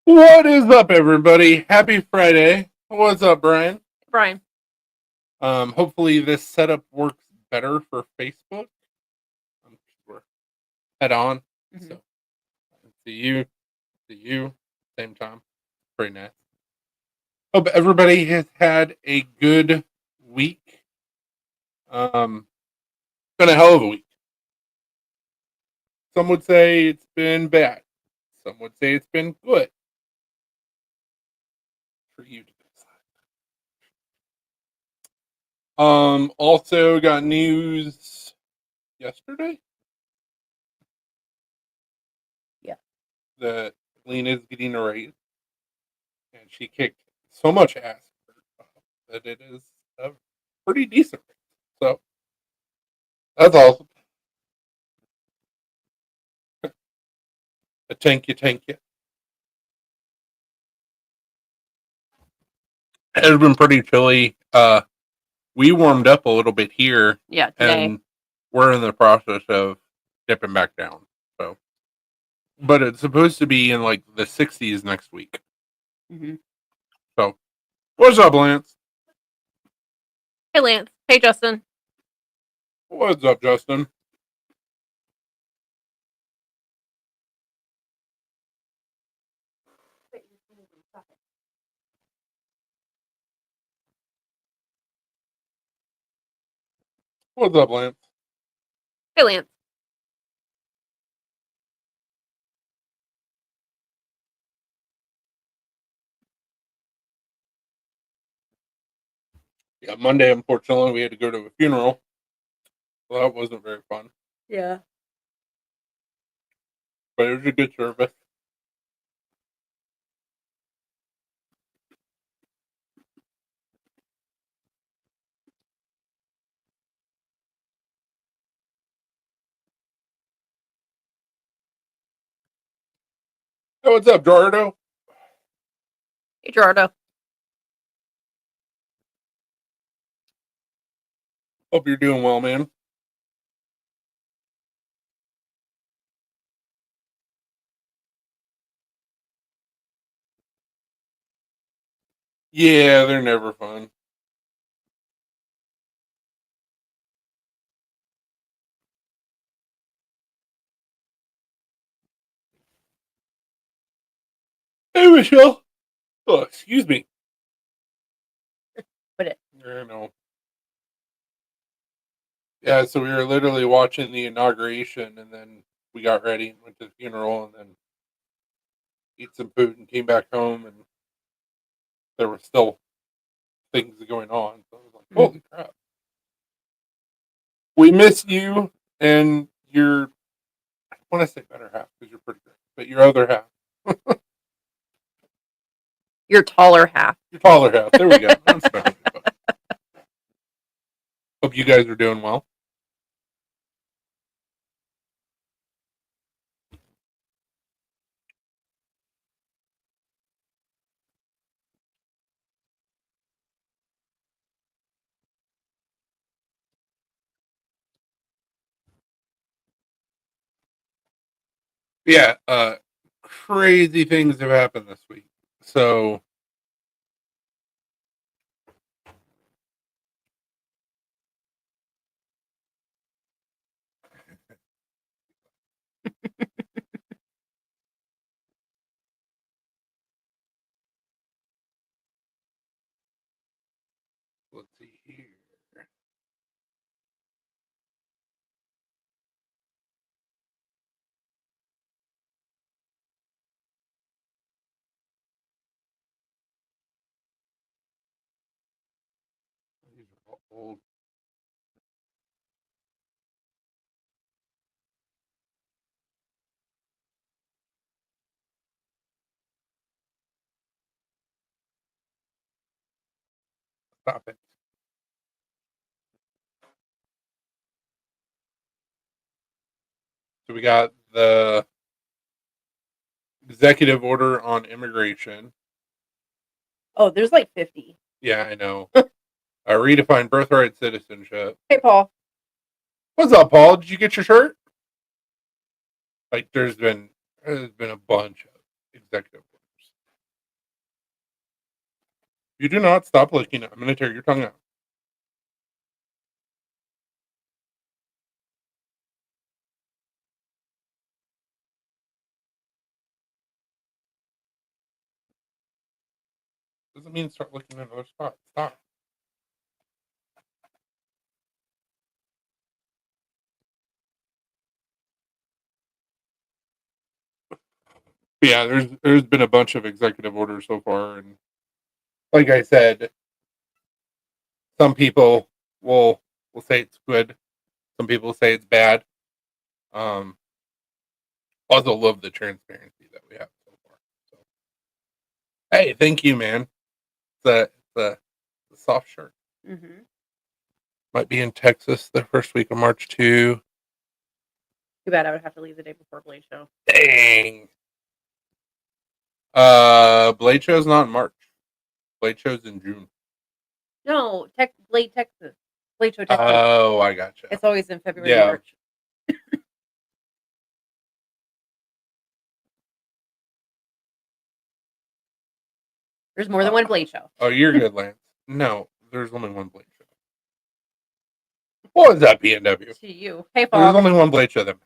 What is up, everybody? Happy Friday. What's up, Brian? Brian. Hopefully this setup works better for Facebook. We're head on, so see you, same time. Pretty nice. Hope everybody has had a good week. Been a hell of a week. Some would say it's been bad. Some would say it's been good. For you to decide. Also got news yesterday. Yeah. That Lena's getting a raise. And she kicked so much ass that it is a pretty decent raise. So that's awesome. Thank you. It's been pretty chilly. We warmed up a little bit here. Yeah, today. And we're in the process of dipping back down. So, but it's supposed to be in like the 60s next week. Mm-hmm. So, what's up, Lance? Hey, Lance. Hey, Justin. What's up, Justin? What's up, Lance? Hey, Lance. Yeah, Monday, unfortunately, we had to go to a funeral. So that wasn't very fun. Yeah. But it was a good service. Hey, what's up, Gerardo? Hey, Gerardo. Hope you're doing well, man. Yeah, they're never fun. Hey, Michelle. Oh, excuse me. Put it. I know. Yeah, so we were literally watching the inauguration, and then we got ready and went to the funeral, and then eat some food and came back home, and there were still things going on. So I was like, holy crap. We miss you and your, I want to say better half because you're pretty great, but your other half. Your taller half. Your taller half. There we go. That's better. Hope you guys are doing well. Yeah, crazy things have happened this week. So let's see here. These are all old. Stop it. So we got the executive order on immigration. Oh, there's like 50. Yeah, I know. Redefine birthright citizenship. Hey, Paul. What's up, Paul? Did you get your shirt? Like, there's been a bunch of executive orders. You do not stop licking it. I'm going to tear your tongue out. Doesn't mean start licking another spot. Stop. Yeah, there's been a bunch of executive orders so far, and like I said, some people will say it's good. Some people say it's bad. Um, also love the transparency that we have so far. So, hey, thank you, man. It's a soft shirt. Mm-hmm. Might be in Texas the first week of March too. Too bad I would have to leave the day before Blade Show. Dang. Blade Show's not in March. Blade Show's in June. No, Blade, Texas. Blade Show, Texas. Oh, I gotcha. It's always in February, Yeah. March. There's more than one Blade Show. Oh, you're good, Lance. No, there's only one Blade Show. What was that, PNW? To you. Hey, There's Fox. only one Blade Show that matters.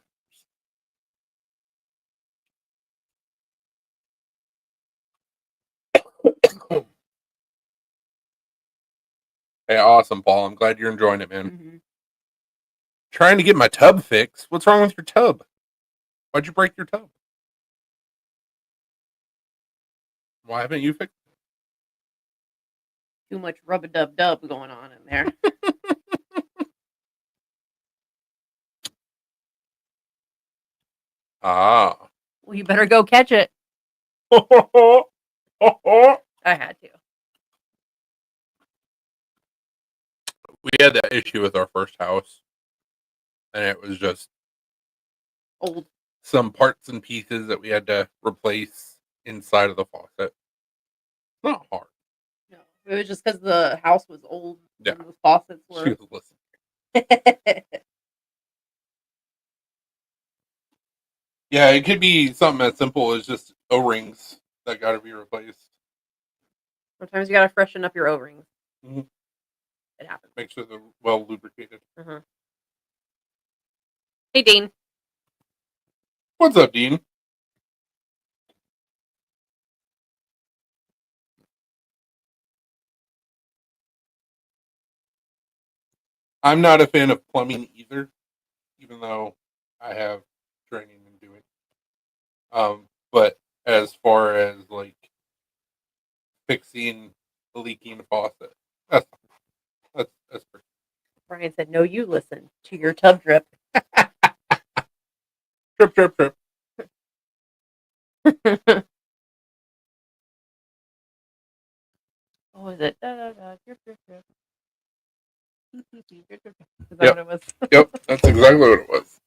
Hey, awesome, Paul. I'm glad you're enjoying it, man. Mm-hmm. Trying to get my tub fixed. What's wrong with your tub? Why'd you break your tub? Why haven't you fixed it? Too much rub-a-dub-dub going on in there. Ah. Well, you better go catch it. I had to. We had that issue with our first house, and it was just Old. some parts and pieces that we had to replace inside of the faucet. Not hard. No, it was just because the house was old. Yeah. And the faucets She were. was listening. Yeah, it could be something as simple as just O-rings that got to be replaced. Sometimes you gotta freshen up your O-rings. Mm-hmm. It happens. Make sure they're well lubricated. Uh-huh. Hey, Dean. What's up, Dean? I'm not a fan of plumbing either, even though I have training in doing. But as far as like fixing a leaking faucet, that's pretty. Brian said, "No, you listen to your tub drip." Trip, trip, trip. What was it? Drip, drip, drip. Is that Yep. what it was? Yep, that's exactly what it was.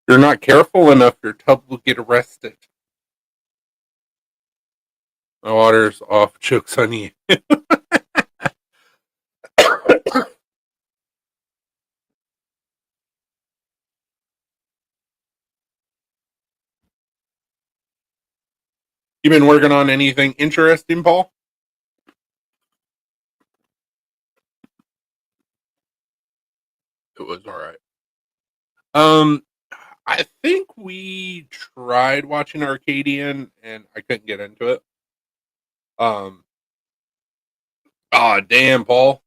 You're not careful enough, your tub will get arrested. My water's off. Joke's on you. You been working on anything interesting, Paul? It was all right. I think we tried watching Arcadian, and I couldn't get into it. Damn, Paul.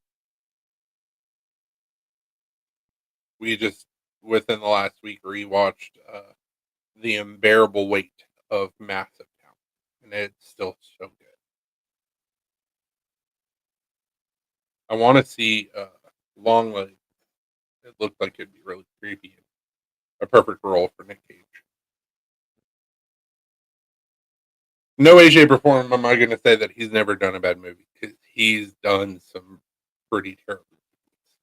We just within the last week rewatched The Unbearable Weight of Massive Town, and it's still so good. I want to see Long Legs. It looked like it'd be really creepy. A perfect role for Nick Cage. No way, shape, or form am I going to say that he's never done a bad movie, because he's done some pretty terrible movies.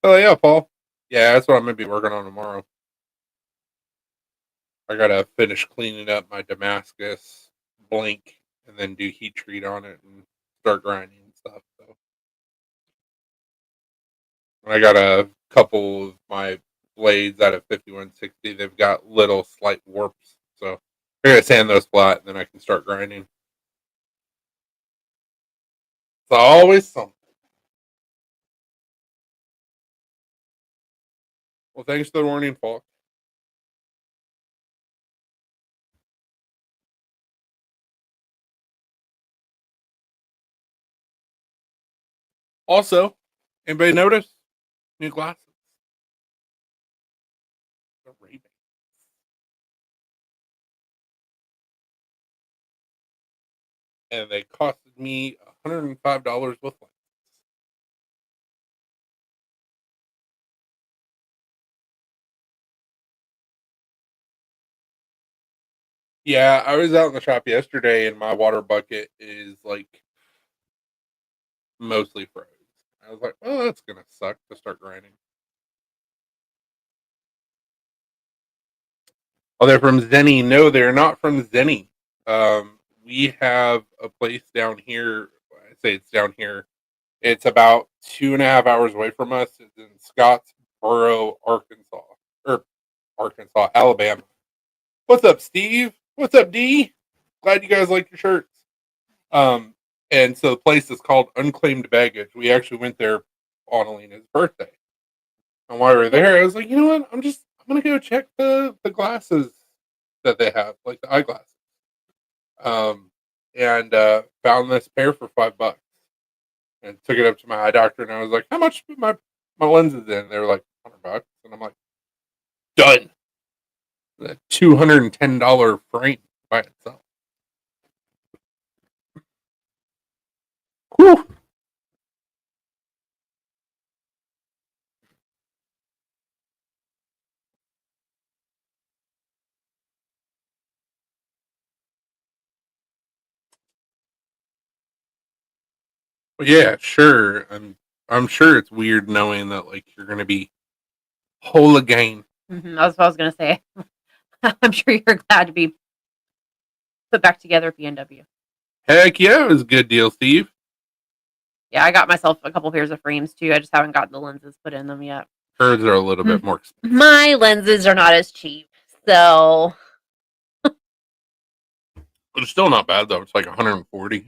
Oh yeah, Paul. Yeah, that's what I'm going to be working on tomorrow. I got to finish cleaning up my Damascus blank and then do heat treat on it and start grinding and stuff. So I got a couple of my blades out of 5160. They've got little slight warps. So I'm going to sand those flat, and then I can start grinding. It's always something. Well, thanks for the warning, Falk. Also, anybody notice? New glasses. The Ray-Bans. And they costed me $105 with lenses. Yeah, I was out in the shop yesterday, and my water bucket is like mostly froze. I was like, "Oh, that's gonna suck to start grinding." Oh, they're from Zenny. No, they're not from Zenny. We have a place down here. I say it's down here. It's about 2.5 hours away from us. It's in Scottsboro, Arkansas, or Arkansas, Alabama. What's up, Steve? What's up, D? Glad you guys like your shirts. Um, and so the place is called Unclaimed Baggage. We actually went there on Alina's birthday. And while we were there, I was like, you know what? I'm gonna go check the glasses that they have, like the eyeglasses. Um, and found this pair for $5 and took it up to my eye doctor, and I was like, how much my lenses in? They were like $100, and I'm like, done. The $210 frame by itself. Whew. Well, yeah, sure. I'm sure it's weird knowing that like you're gonna be whole again. That's what I was gonna say. I'm sure you're glad to be put back together at PNW. Heck yeah, it was a good deal, Steve. Yeah, I got myself a couple pairs of frames too. I just haven't gotten the lenses put in them yet. Hers are a little bit more expensive. My lenses are not as cheap, so But it's still not bad though. It's like 140.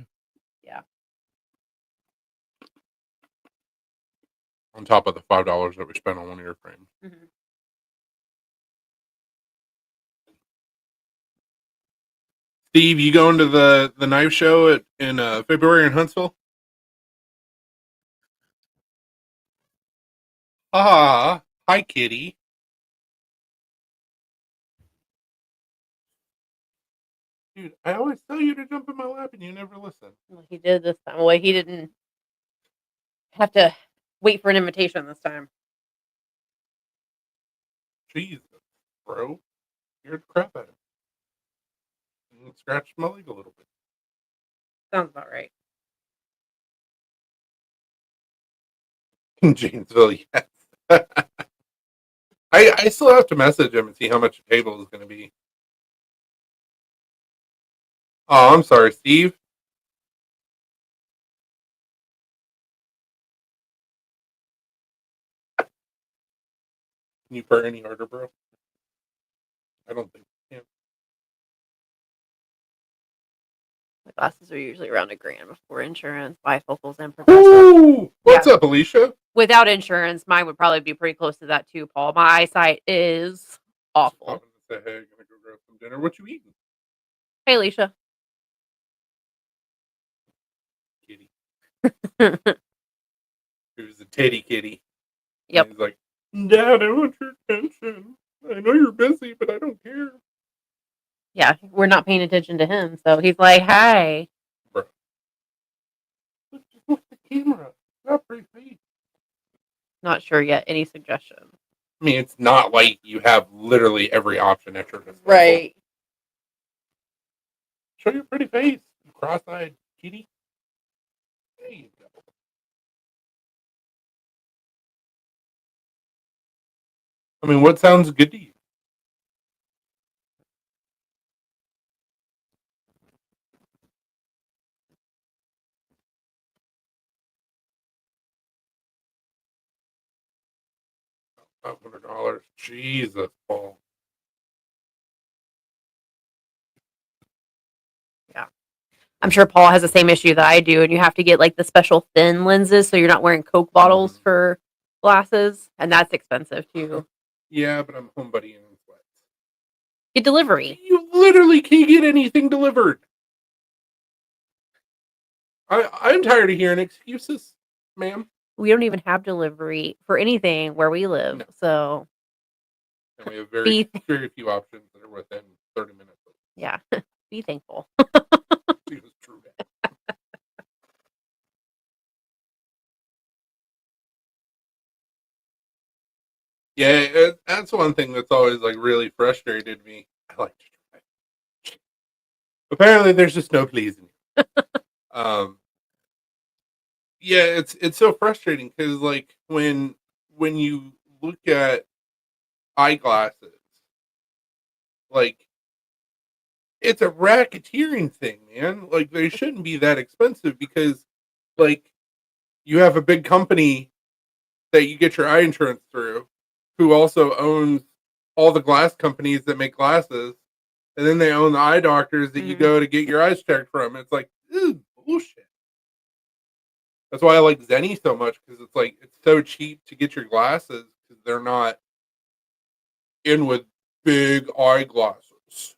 yeah. On top of the $5 that we spent on one of your frames. Mm-hmm. Steve, you going to the knife show in February in Huntsville? Ah, hi, kitty. Dude, I always tell you to jump in my lap and you never listen. Well, he did this time. Well, he didn't have to wait for an invitation this time. Jesus, bro. You're the crap at it. Scratch my leg a little bit. Sounds about right. In Janesville, yes. I still have to message him and see how much a table is going to be. Oh, I'm sorry, Steve. Can you purr any harder, bro? I don't think you can. My glasses are usually around $1,000 before insurance, bifocals, and progressive. Ooh, what's up, Alicia? Without insurance, mine would probably be pretty close to that too, Paul. My eyesight is awful. Say, hey, I'm gonna go grab some dinner. What you eating? Hey, Alicia. Kitty. Who's a teddy kitty? Yep. And he's like, Dad, I want your attention. I know you're busy, but I don't care. Yeah, we're not paying attention to him, so he's like, "Hi." Bro. Look at the camera. Not pretty face. Not sure yet. Any suggestions? I mean, it's not like you have literally every option at your disposal. Right. Show your pretty face, you cross-eyed kitty. There you go. I mean, what sounds good to you? $500. $200. Jesus, Paul. Yeah. I'm sure Paul has the same issue that I do, and you have to get like the special thin lenses so you're not wearing Coke bottles for glasses, and that's expensive too. Yeah, but I'm home buddy and sweats. Get delivery. You literally can't get anything delivered. I'm tired of hearing excuses, ma'am. We don't even have delivery for anything where we live, No. so And we have very few options that are within 30 minutes. Yeah, be thankful. It was true. Yeah, that's one thing that's always like really frustrated me. I like to drive. Apparently, there's just no pleasing you. Yeah, it's so frustrating because like when you look at eyeglasses, like it's a racketeering thing, man. Like they shouldn't be that expensive because like you have a big company that you get your eye insurance through, who also owns all the glass companies that make glasses, and then they own the eye doctors that you go to get your eyes checked from. It's like, this is bullshit. That's why I like Zenni so much because it's like it's so cheap to get your glasses because they're not in with big eyeglasses.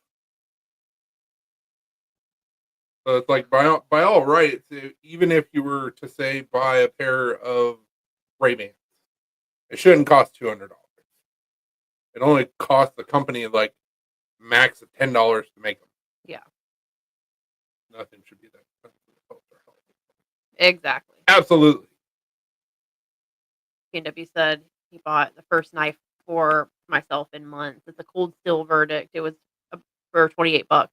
So it's like by all rights, even if you were to say buy a pair of Ray-Bans, it shouldn't cost $200. It only costs the company like max of $10 to make them. Yeah, Nothing should be that expensive. exactly. Absolutely. PNW said he bought the first knife for myself in months. It's a cold steel verdict. It was for $28. I'm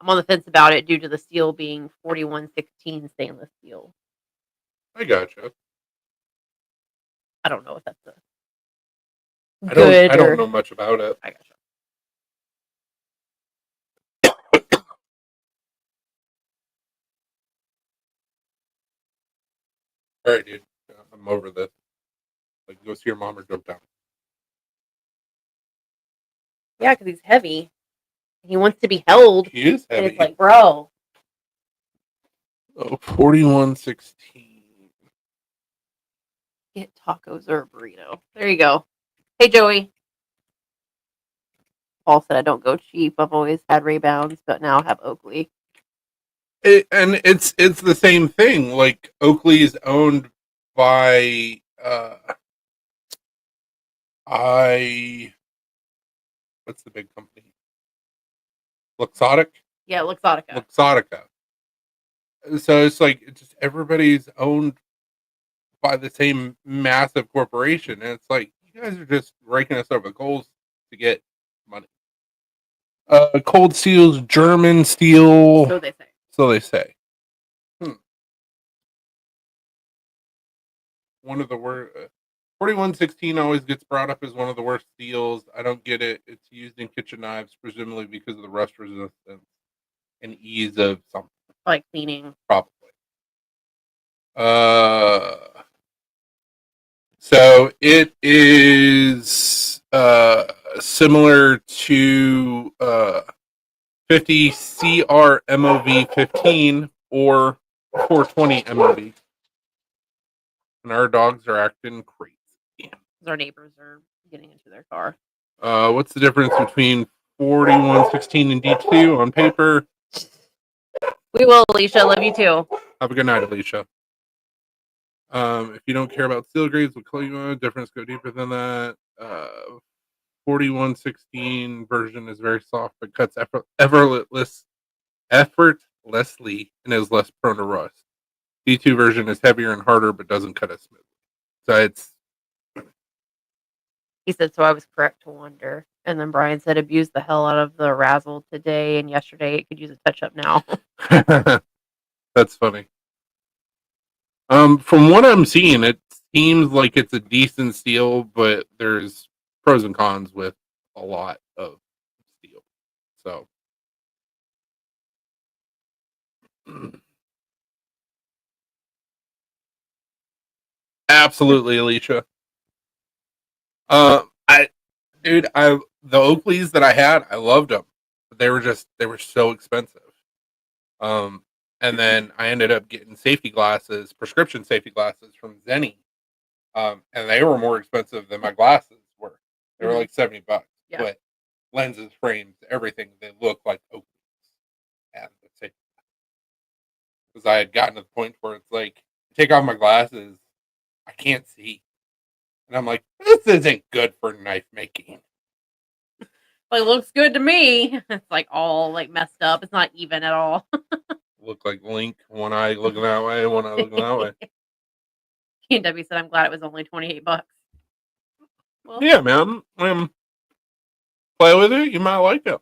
on the fence about it due to the steel being 4116 stainless steel. I gotcha. I don't know if that's a I don't know much about it. I gotcha. All right, dude. I'm over this. Like, go see your mom or jump down. Yeah, because he's heavy. He wants to be held. He is heavy. And it's like, bro. Oh, 4116. Get tacos or a burrito. There you go. Hey, Joey. Paul said I don't go cheap. I've always had Ray-Bans, but now I have Oakley. And it's the same thing. Like Oakley is owned by what's the big company? Luxottic? Yeah, Luxottica. Luxottica. So it's like it's just everybody's owned by the same massive corporation, and it's like you guys are just raking us over the coals to get money. Cold Steel's German steel. So they say. So they say. One of the worst. 4116 always gets brought up as one of the worst steels. I don't get it. It's used in kitchen knives, presumably because of the rust resistance and ease of something. Like cleaning. Probably. So it is similar to 50 CR MOV 15 or 420 MOV. And our dogs are acting crazy. Our neighbors are getting into their car. What's the difference between 4116 and D2 on paper? We will, Alicia. Love you too. Have a good night, Alicia. If you don't care about steel grades, we'll call you difference go deeper than that. 4116 version is very soft but cuts effortlessly and is less prone to rust. D2 version is heavier and harder but doesn't cut as smoothly. So it's. He said, so I was correct to wonder. And then Brian said, abuse the hell out of the Razzle today and yesterday. It could use a touch up now. That's funny. From what I'm seeing, it seems like it's a decent steel, but there's pros and cons with a lot of steel. So, absolutely, Alicia. I Dude, the Oakleys that I had, I loved them, but they were so expensive. Um, and then I ended up getting safety glasses, prescription safety glasses from Zenni. And they were more expensive than my glasses were. They were Mhm. like $70, Yeah. but lenses, frames, everything, they look like Oakleys. And because I had gotten to the point where it's like, take off my glasses, I can't see, and I'm like, this isn't good for knife making. But it looks good to me. It's like all like messed up. It's not even at all. Look like Link, one eye looking that way, one eye looking that way. KW said, "I'm glad it was only $28." Well, Yeah, man. Play with it, you might like it.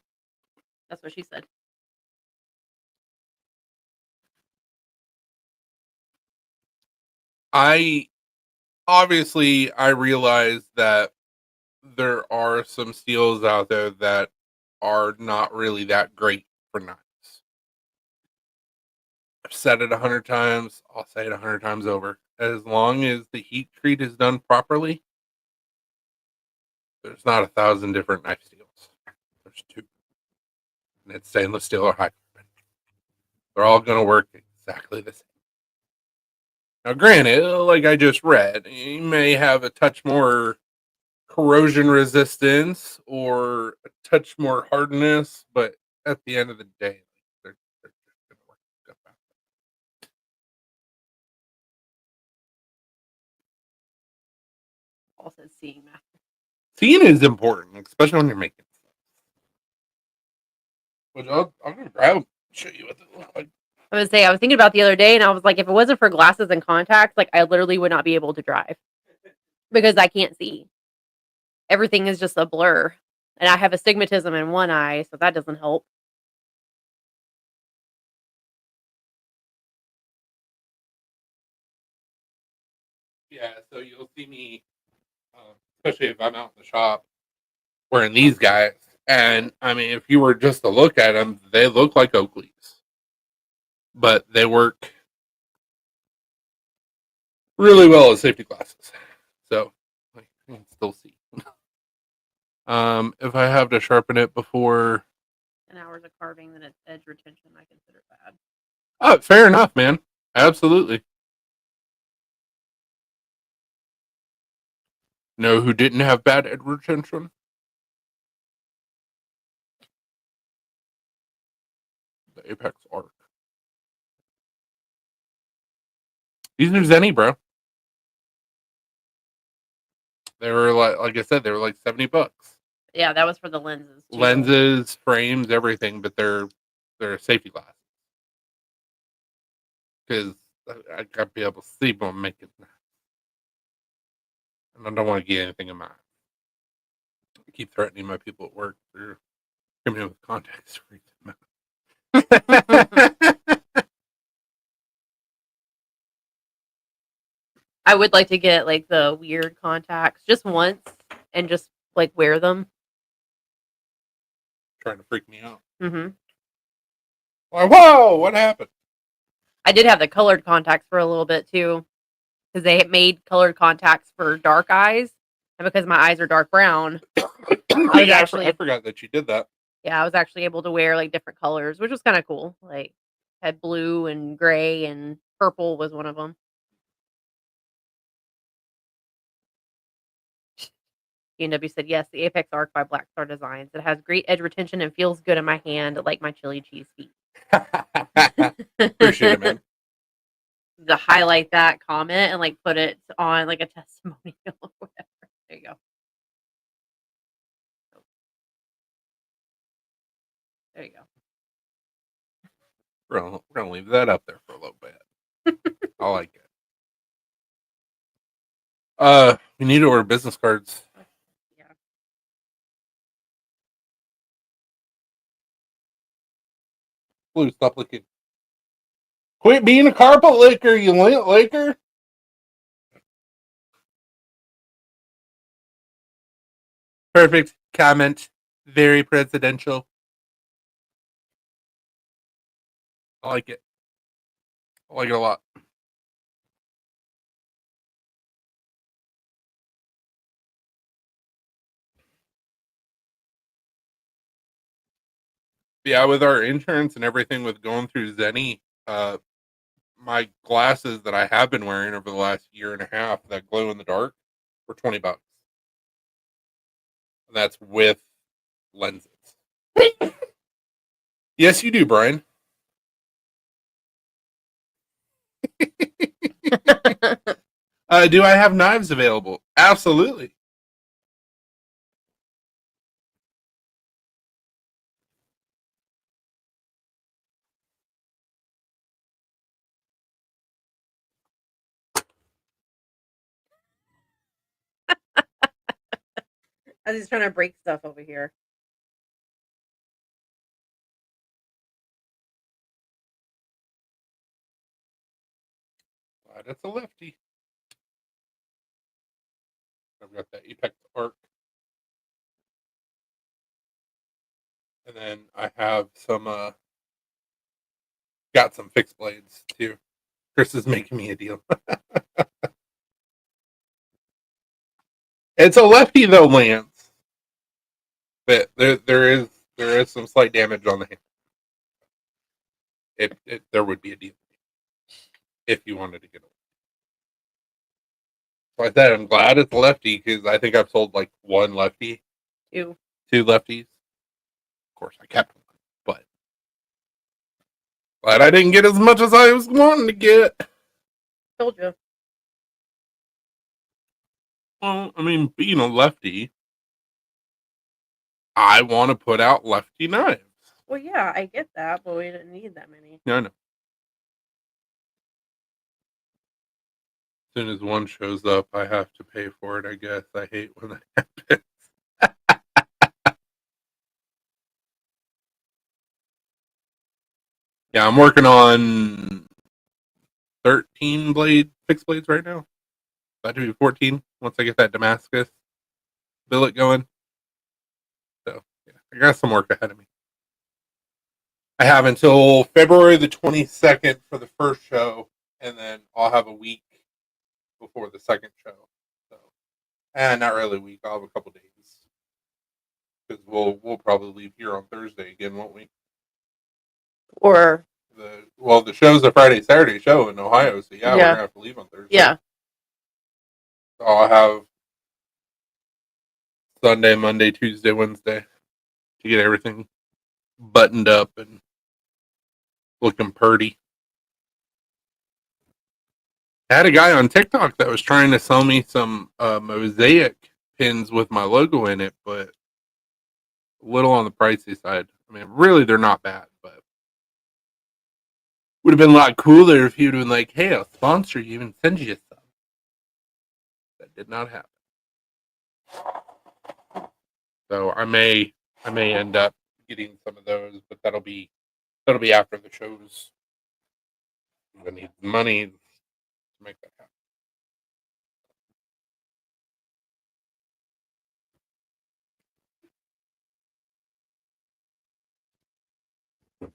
that's what she said. I obviously I realize that there are some steels out there that are not really that great for knives. I've said it 100 times. I'll say it 100 times over. As long as the heat treat is done properly, there's not 1,000 different knife steels. There's two, and it's stainless steel or high carbon. They're all going to work exactly the same. Now, granted, like I just read, you may have a touch more corrosion resistance or a touch more hardness, but at the end of the day, they're just going to work good. All said seeing that. Seeing is important, especially when you're making stuff. Which I'm going to grab and show you what they look like. I was say I was thinking about the other day, and I was like, if it wasn't for glasses and contacts, like I literally would not be able to drive because I can't see. Everything is just a blur, and I have astigmatism in one eye, so that doesn't help. Yeah, so you'll see me, especially if I'm out in the shop, wearing these guys. And I mean, if you were just to look at them, they look like Oakleys, but they work really well as safety glasses. So I can still see. If I have to sharpen it before, 10 hours of carving, then it's edge retention. I consider bad. oh, fair enough, man. Absolutely. Know who didn't have bad edge retention? The Apex Arc. These are Zenni, bro. They were like I said, they were like $70. Yeah, that was for the lenses too. Lenses, frames, everything, but they're safety glasses because I got to be able to see when I'm making, and I don't want to get anything in my eye. I keep threatening my people at work. They're coming in with contacts. I would like to get like the weird contacts just once and just like wear them. Trying to freak me out. Hmm Like, whoa, what happened? I did have the colored contacts for a little bit too, because they had made colored contacts for dark eyes, and because my eyes are dark brown, I was Yeah, actually I forgot that you did that. yeah, I was actually able to wear like different colors, which was kind of cool. Like had blue and gray and purple was one of them. EW said yes, the Apex Arc by Black Star Designs. It has great edge retention and feels good in my hand, like my chili cheese feet. Appreciate it, man. To highlight that comment and like put it on like a testimonial or whatever. There you go. There you go. We're gonna leave that up there for a little bit. I like it. We need to order business cards. Yeah. Blue, stop licking. Quit being a carpet licker, you lint licker. Perfect comment. Very presidential. I like it. I like it a lot. Yeah, with our insurance and everything with going through Zenny, my glasses that I have been wearing over the last year and a half that glow in the dark were $20. And that's with lenses. Yes, you do, Brian. Do I have knives available? Absolutely. As he's trying to break stuff over here. That's a lefty. I've got that Apex arc. And then I have got some fixed blades too. Chris is making me a deal. It's a lefty though, Lance. But there is some slight damage on the hand. There would be a deal if you wanted to get it. So I said I'm glad it's a lefty because I think I've sold like one lefty, Two lefties. Of course, I kept one, but glad I didn't get as much as I was wanting to get. Told you. Well, I mean, being a lefty, I want to put out lefty knives. Well, yeah, I get that, but we didn't need that many. No, no. As soon as one shows up, I have to pay for it, I guess. I hate when that happens. Yeah, I'm working on 13 fixed blades right now. About to be 14 once I get that Damascus billet going. So, yeah, I got some work ahead of me. I have until February the 22nd for the first show, and then I'll have a week before the second show. So, and not really a week. I'll have a couple days because we'll probably leave here on Thursday again, won't we? Or the show's a Friday Saturday show in Ohio, so yeah, we're gonna have to leave on Thursday. Yeah. So I'll have Sunday, Monday, Tuesday, Wednesday to get everything buttoned up and looking purty. I had a guy on TikTok that was trying to sell me some mosaic pins with my logo in it, but a little on the pricey side. I mean, really, they're not bad, but would have been a lot cooler if you'd been like, "Hey, I'll sponsor you and send you some." That did not happen. So I may end up getting some of those, but that'll be after the shows. I'm gonna need money to make that happen.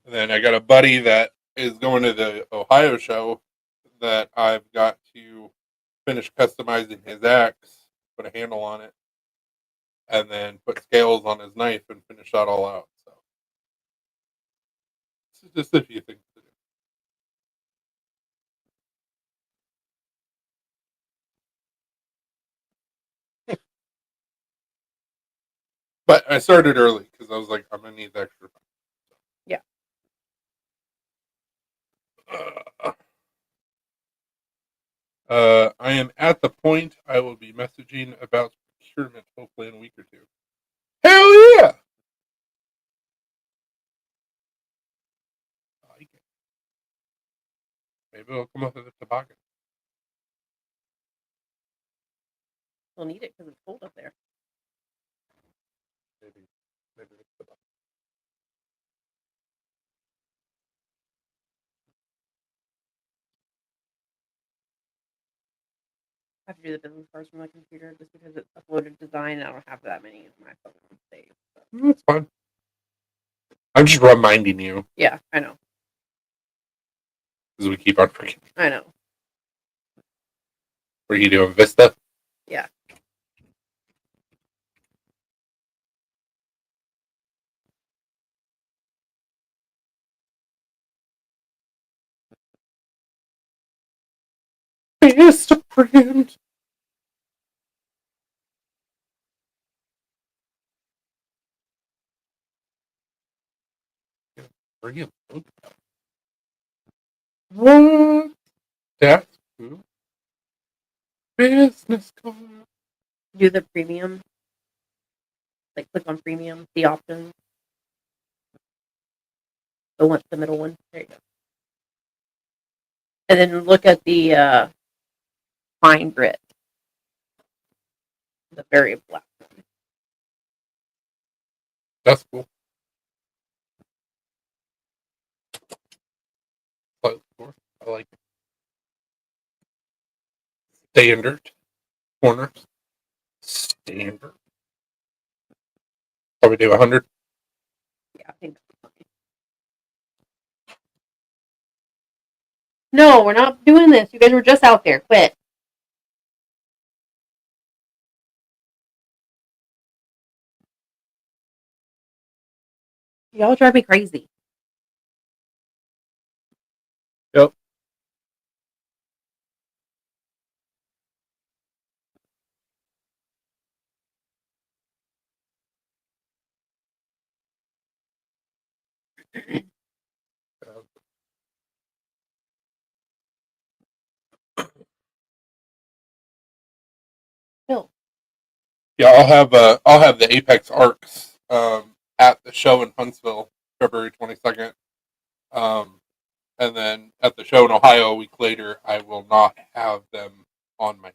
And then I got a buddy that is going to the Ohio show that I've got to finish customizing his axe, put a handle on it, and then put scales on his knife and finish that all out. So it's just a few things to do. But I started early because I was like, I'm gonna need the extra time. Yeah. I am at the point I will be messaging about procurement hopefully in a week or two. Hell yeah! I like it. Maybe it'll come up with a toboggan. We'll need it because it's cold up there. Maybe it's toboggan. I have to do the business cards from my computer just because it's uploaded design. I don't have that many in my phone saved. So. That's fine. I'm just reminding you. Yeah, I know. Because we keep on forgetting. I know. What are you doing, Vista? Yeah. Mr. Friend. Bring him. What? That's cool. Business card. Do the premium. Like click on premium, the options. The middle one. There you go. And then look at the fine grit. The very black one. That's cool. I like it. Standard corners. Standard. Probably do 100. Yeah, I think that's fine. No, we're not doing this. You guys were just out there. Quit. Y'all drive me crazy. Yep. Bill. Yeah, I'll have the Apex Arcs at the show in Huntsville, February 22nd. Um, and then at the show in Ohio a week later, I will not have them on my.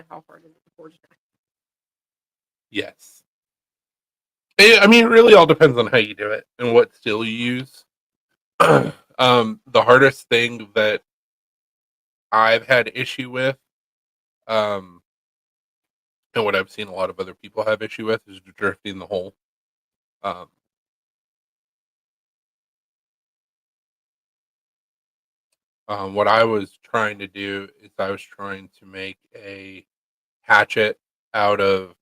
How hard is it to forge that? Yes. I mean, it really all depends on how you do it and what steel you use. The hardest thing that I've had issue with, um, and what I've seen a lot of other people have issue with, is drifting the hole. Um, what I was trying to do is I was trying to make a hatchet out of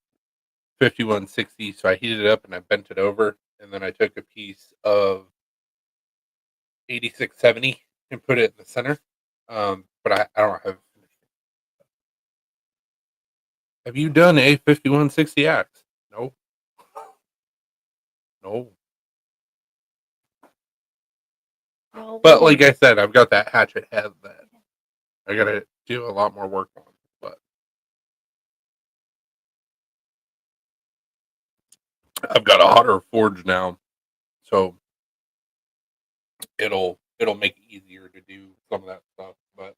5160. So I heated it up and I bent it over, and then I took a piece of 8670 and put it in the center. But I don't have. Have you done a 5160 axe? No, no. No, But like I said, I've got that hatchet head that I got to do a lot more work on. But I've got a hotter forge now, so it'll make it easier to do some of that stuff. But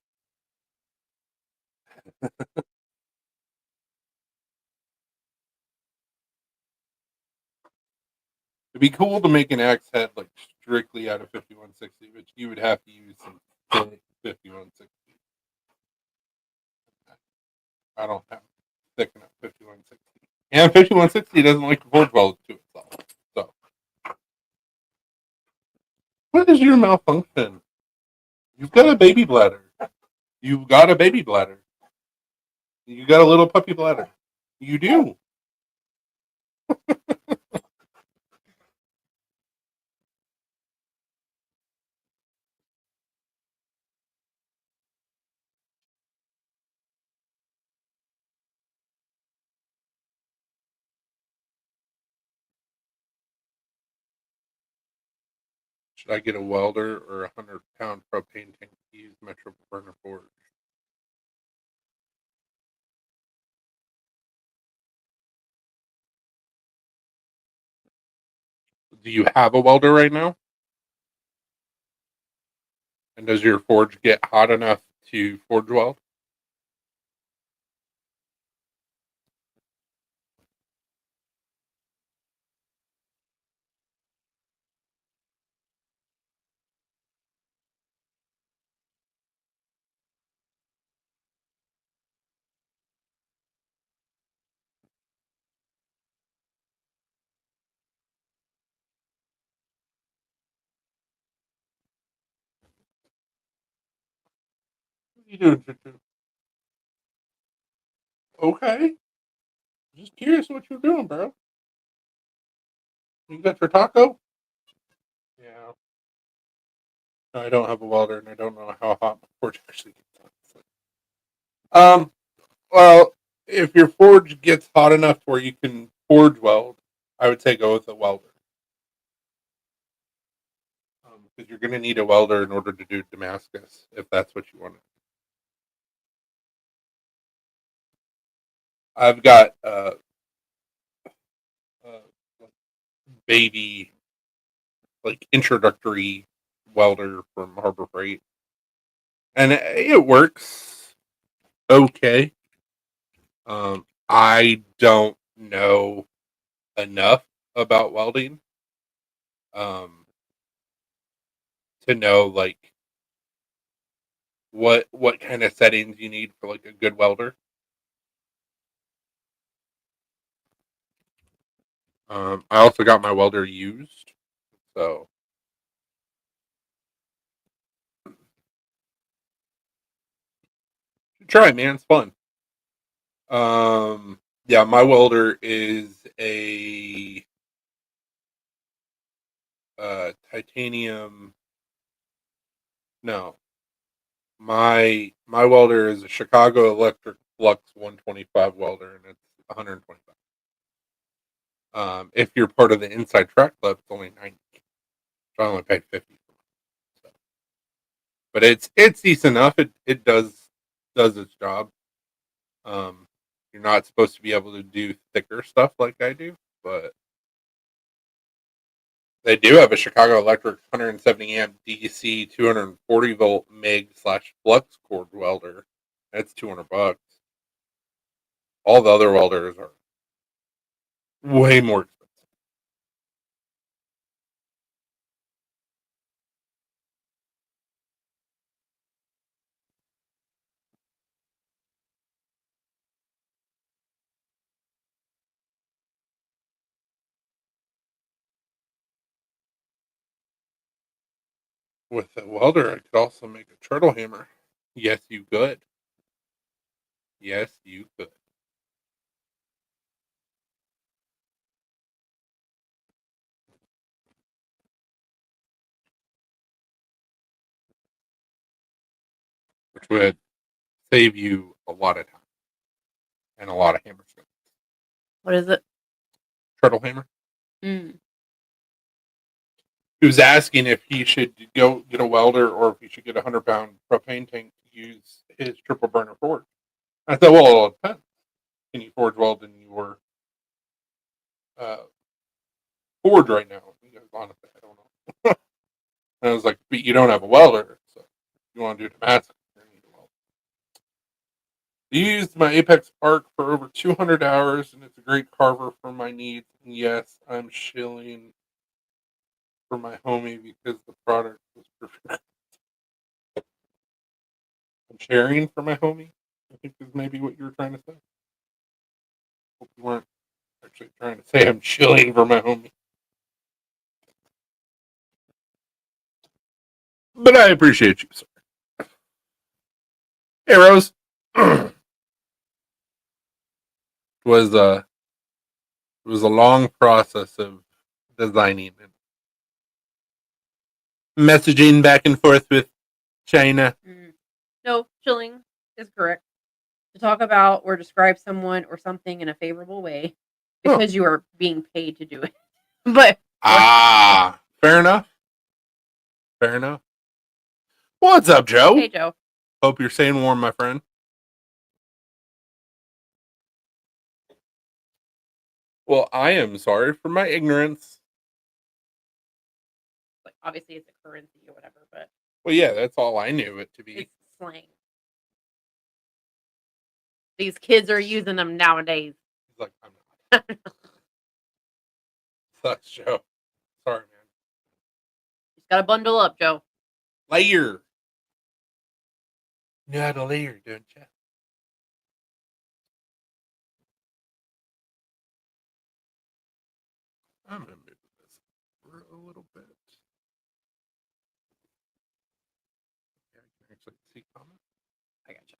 it'd be cool to make an axe head like strictly out of 5160, but you would have to use some thick 5160. I don't have thick enough 5160, and 5160 doesn't like to forge well to itself. So what is your malfunction? You've got a baby bladder. You've got a baby bladder. You got a little puppy bladder. You do. Should I get a welder or a 100-pound propane tank to use Metro Burner Forge? Do you have a welder right now? And does your forge get hot enough to forge weld? What are you doing, Choo-Choo? Okay. Just curious what you're doing, bro. You got your taco? Yeah. I don't have a welder, and I don't know how hot my forge actually gets. Um, well, if your forge gets hot enough where you can forge weld, I would say go with a welder. Because you're going to need a welder in order to do Damascus, if that's what you want. I've got uh, baby like introductory welder from Harbor Freight, and it works okay. I don't know enough about welding um, to know like what kind of settings you need for like a good welder. I also got my welder used, so try it, man. It's fun. Yeah, my welder is a titanium. No, my welder is a Chicago Electric Flux 125 welder, and it's 125. If you're part of the inside track club, it's only 90. So I only paid 50 for it. So. But it's decent enough. It does its job. Um, you're not supposed to be able to do thicker stuff like I do, but they do have a Chicago Electric 170 amp DC 240 volt MIG slash flux cord welder. That's $200. All the other welders are way more expensive. With a welder, I could also make a turtle hammer. Yes, you could. Yes, you could. Which would save you a lot of time and a lot of hammer skills. What is it? Turtle hammer. Mm. He was asking if he should go get a welder or if he should get a 100-pound propane tank to use his triple burner forge. I said, well, it depends. Can you forge weld in your uh, forge right now? He goes, honestly, I don't know. And I was like, but you don't have a welder, so if you want to do Damascus, you're going to need a welder. I used my Apex arc for over 200 hours, and it's a great carver for my needs. And yes, I'm shilling for my homie because the product was perfect. I'm sharing for my homie, I think is maybe what you were trying to say. Hope you weren't actually trying to say I'm chilling for my homie. But I appreciate you, sir. Hey, Rose. It was a long process of designing and messaging back and forth with China. Mm. No, chilling is correct. To talk about or describe someone or something in a favorable way Huh. because you are being paid to do it. But Fair enough. Fair enough. What's up, hey, Joe? Joe. Hope you're staying warm, my friend. Well, I am sorry for my ignorance. Like obviously it's a currency or whatever, but Well, yeah, that's all I knew it to be. it's slang. These kids are using them nowadays. He's like, I'm not. Sucks, Joe. Sorry, man. Just gotta bundle up, Joe. Layer. You know how to layer, don't you? I'm gonna move this for a little bit. Yeah, I can actually see comments. I gotcha.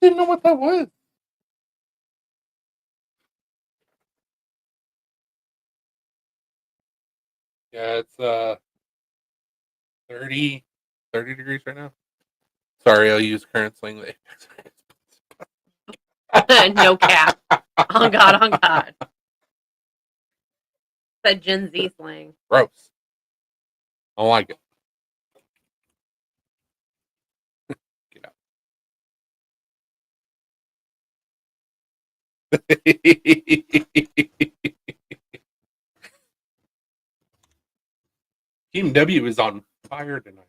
Didn't know what that was. Yeah, it's 30 degrees right now. Sorry, I'll use current slang. No cap. On God, on God. That Gen Z slang. Gross. I don't like it. Get out. Team W is on fire tonight.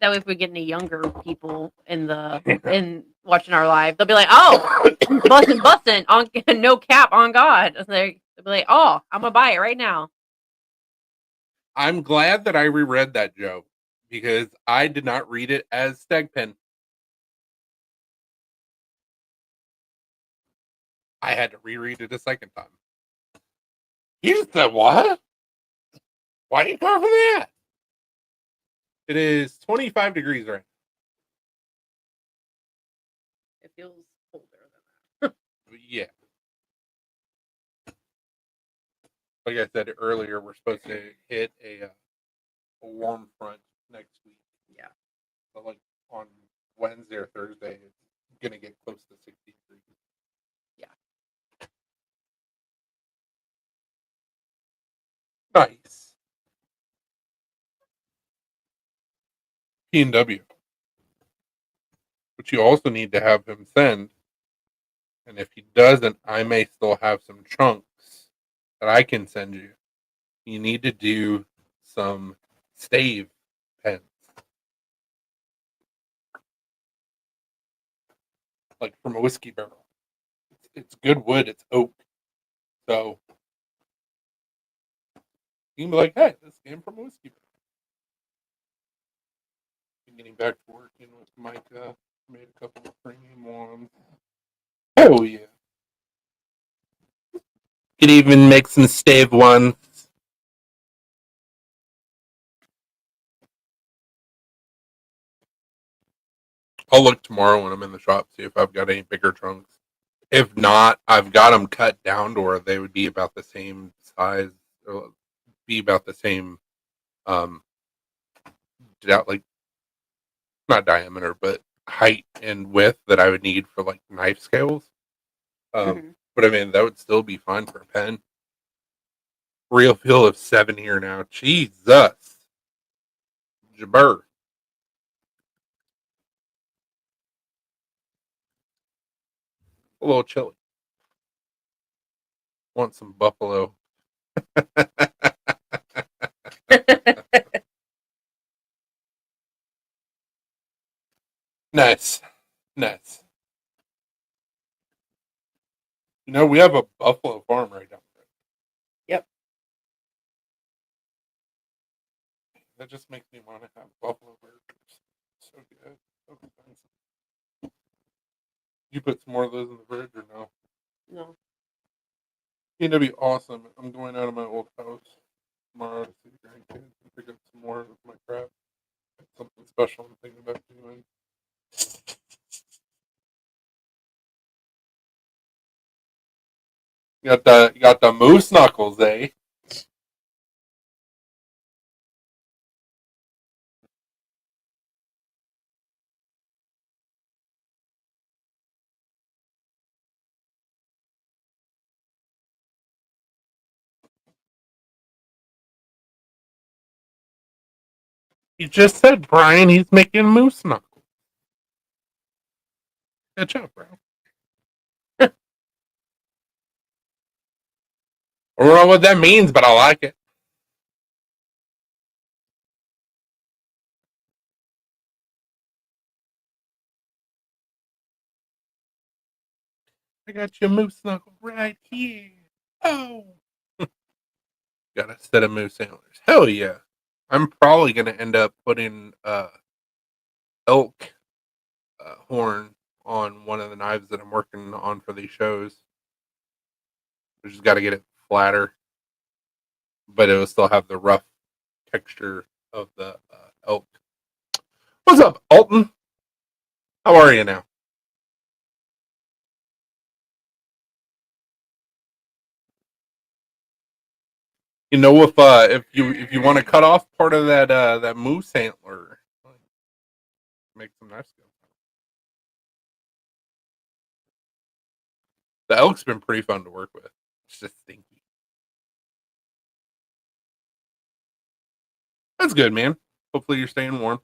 That way, if we get any younger people in watching our live, they'll be like, "Oh, busting on no cap on God." They'll be like, "Oh, I'm gonna buy it right now." I'm glad that I reread that joke because I did not read it as Stegpen. I had to reread it a second time. You said what? Why are you carving that? It is 25 degrees right It feels colder than now. Yeah. Like I said earlier, we're supposed to hit a warm front next week. that. Yeah. So like on Wednesday or Thursday, it's going to get close to 60 degrees. Yeah. Nice. P&W. But you also need to have him send. And if he doesn't, I may still have some chunks that I can send you. You need to do some stave pens. Like from a whiskey barrel. It's good wood, it's oak. So you can be like, hey, this came from a whiskey barrel. I'm getting back to working with Micah. Made a couple of premium ones. Oh yeah. Could even make some stave ones. I'll look tomorrow when I'm in the shop, see if I've got any bigger trunks. If not, I've got them cut down to where they would be about the same size, or be about the same, um, like not diameter, but height and width that I would need for like knife scales. Mm-hmm. But I mean, that would still be fine for a pen. Real feel of 7 here now. Jesus, Jabber. A little chilly. Want some buffalo? Nice, nice. You know, we have a buffalo farm right down there. Yep. That just makes me want to have buffalo burgers. So good. So expensive. You put some more of those in the fridge or no? No. It'd be awesome. I'm going out of my old house tomorrow to see the grandkids and pick up some more of my crap. It's something special I'm thinking about doing. You got the moose knuckles, eh? You just said, Brian, he's making moose knuckles. Catch up, bro. I don't know what that means, but I like it. I got your moose knuckle right here. Oh. Got a set of moose antlers. Hell yeah. I'm probably going to end up putting elk horn on one of the knives that I'm working on for these shows. We just got to get it flatter. but it will still have the rough texture of the elk. What's up, Alton? How are you now? You know, if you want to cut off part of that moose antler, make some nice stuff. The elk's been pretty fun to work with. It's just stinky. That's good, man. Hopefully you're staying warm.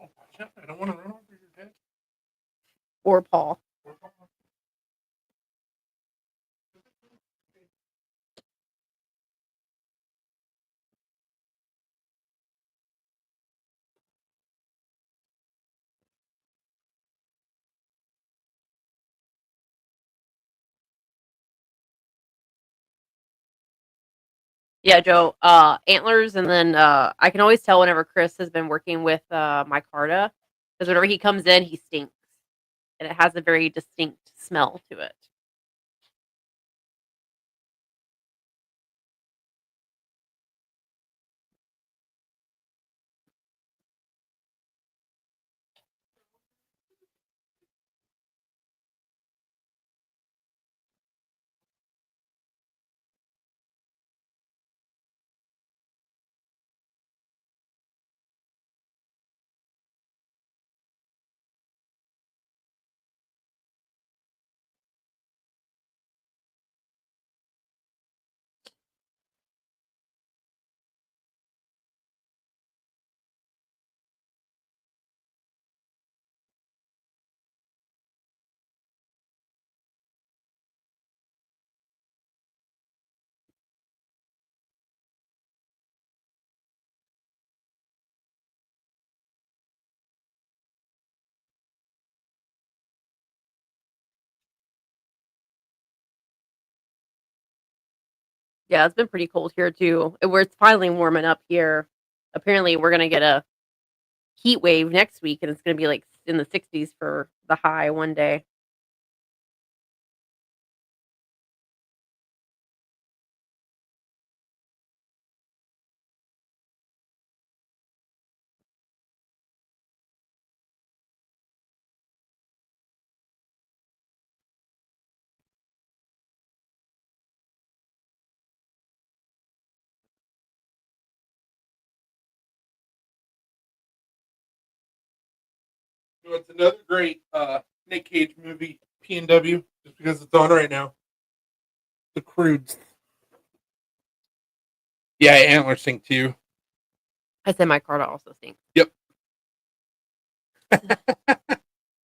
Oh, watch out. I don't want to run over your head. Or Paul. Yeah, Joe. Antlers, and then I can always tell whenever Chris has been working with my Carta, because whenever he comes in, he stinks, and it has a very distinct smell to it. Yeah, it's been pretty cold here too. Where it's finally warming up here. Apparently, we're gonna get a heat wave next week, and it's gonna be like in the 60s for the high one day. You know, it's another great Nick Cage movie, P&W, just because it's on right now. The Crudes. Yeah, Antler Sink too. I said my Carta also stinks. Yep.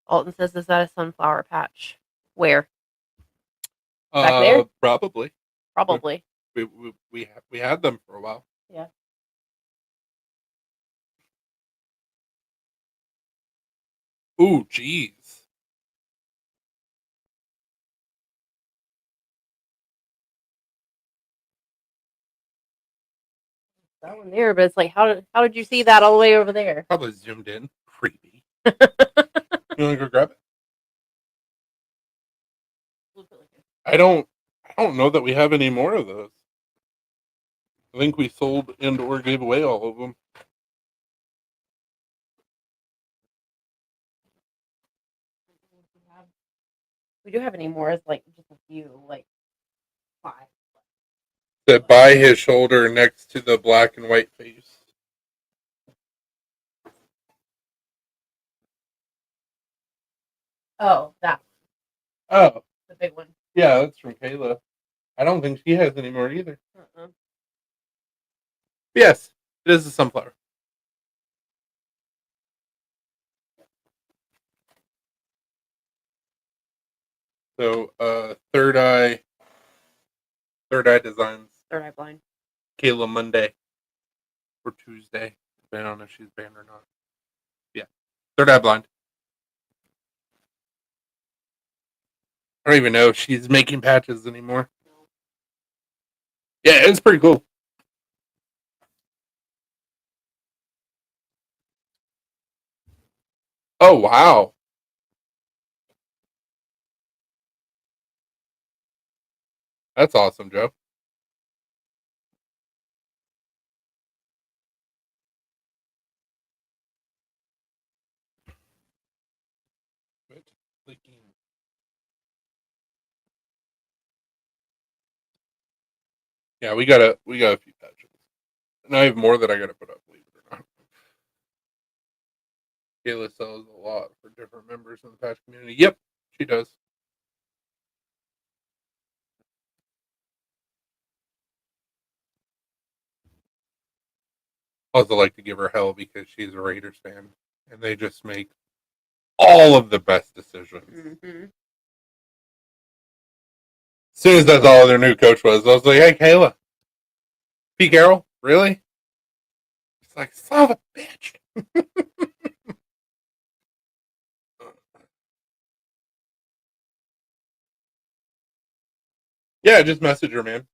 Alton says, "Is that a sunflower patch? Where? Back there? Probably. Probably. We had them for a while. Yeah. Ooh, jeez. That one there, but it's like, how did you see that all the way over there? Probably zoomed in. Creepy. You want to go grab it? I don't know that we have any more of those. I think we sold and or gave away all of them. We do have any more. It's like just a few, like 5. That by his shoulder next to the black and white face. Oh, that Oh, the big one. yeah, that's from Kayla. I don't think she has any more either. Uh-uh. Yes, it is a sunflower. So, third eye designs. Third eye blind. Kayla Monday or Tuesday, depending on if she's banned or not. Yeah, third eye blind. I don't even know if she's making patches anymore. Yeah, it's pretty cool. Oh wow, That's awesome, Joe. Quit clicking. Yeah, we got a few patches. And I have more that I gotta put up, believe it or not. Kayla sells a lot for different members in the patch community. Yep, she does. I also like to give her hell because she's a Raiders fan, and they just make all of the best decisions. Mm-hmm. As soon as that's all their new coach was, I was like, "Hey, Kayla, Pete Carroll, really?" It's like, "Son of a bitch." Yeah, just message her, man.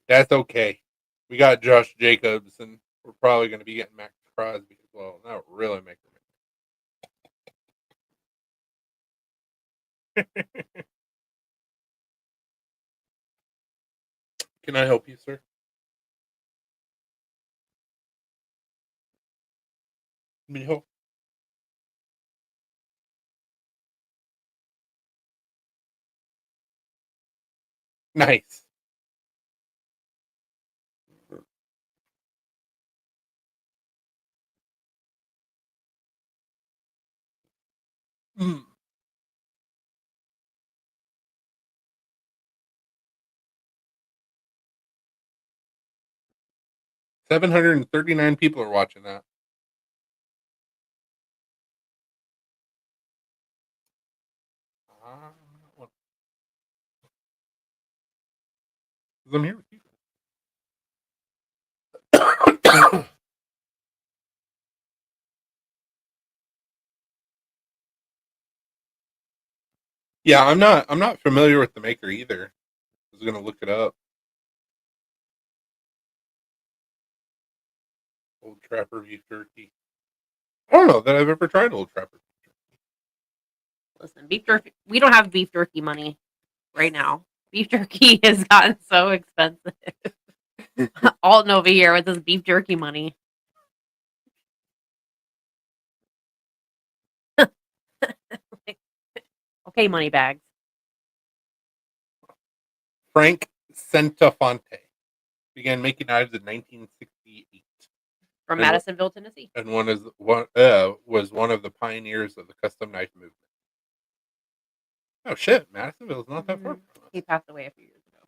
That's okay. We got Josh Jacobs, and we're probably going to be getting Max Crosby as well. That would really make her. Can I help you, sir? Mijo? Nice. Mm. 739 people are watching that. Because I'm here with you. Yeah, I'm not familiar with the maker either. I was gonna look it up. Old Trapper beef jerky. I don't know that I've ever tried Old Trapper. Listen, beef jerky. We don't have beef jerky money right now. Beef jerky has gotten so expensive. Alton over here with his beef jerky money. Okay, money bags Frank Centofonte began making knives in 1968, from and Madisonville, Tennessee. was one of the pioneers of the custom knife movement. Oh shit, Madisonville's not that far Mhm. from us. He passed away a few years ago.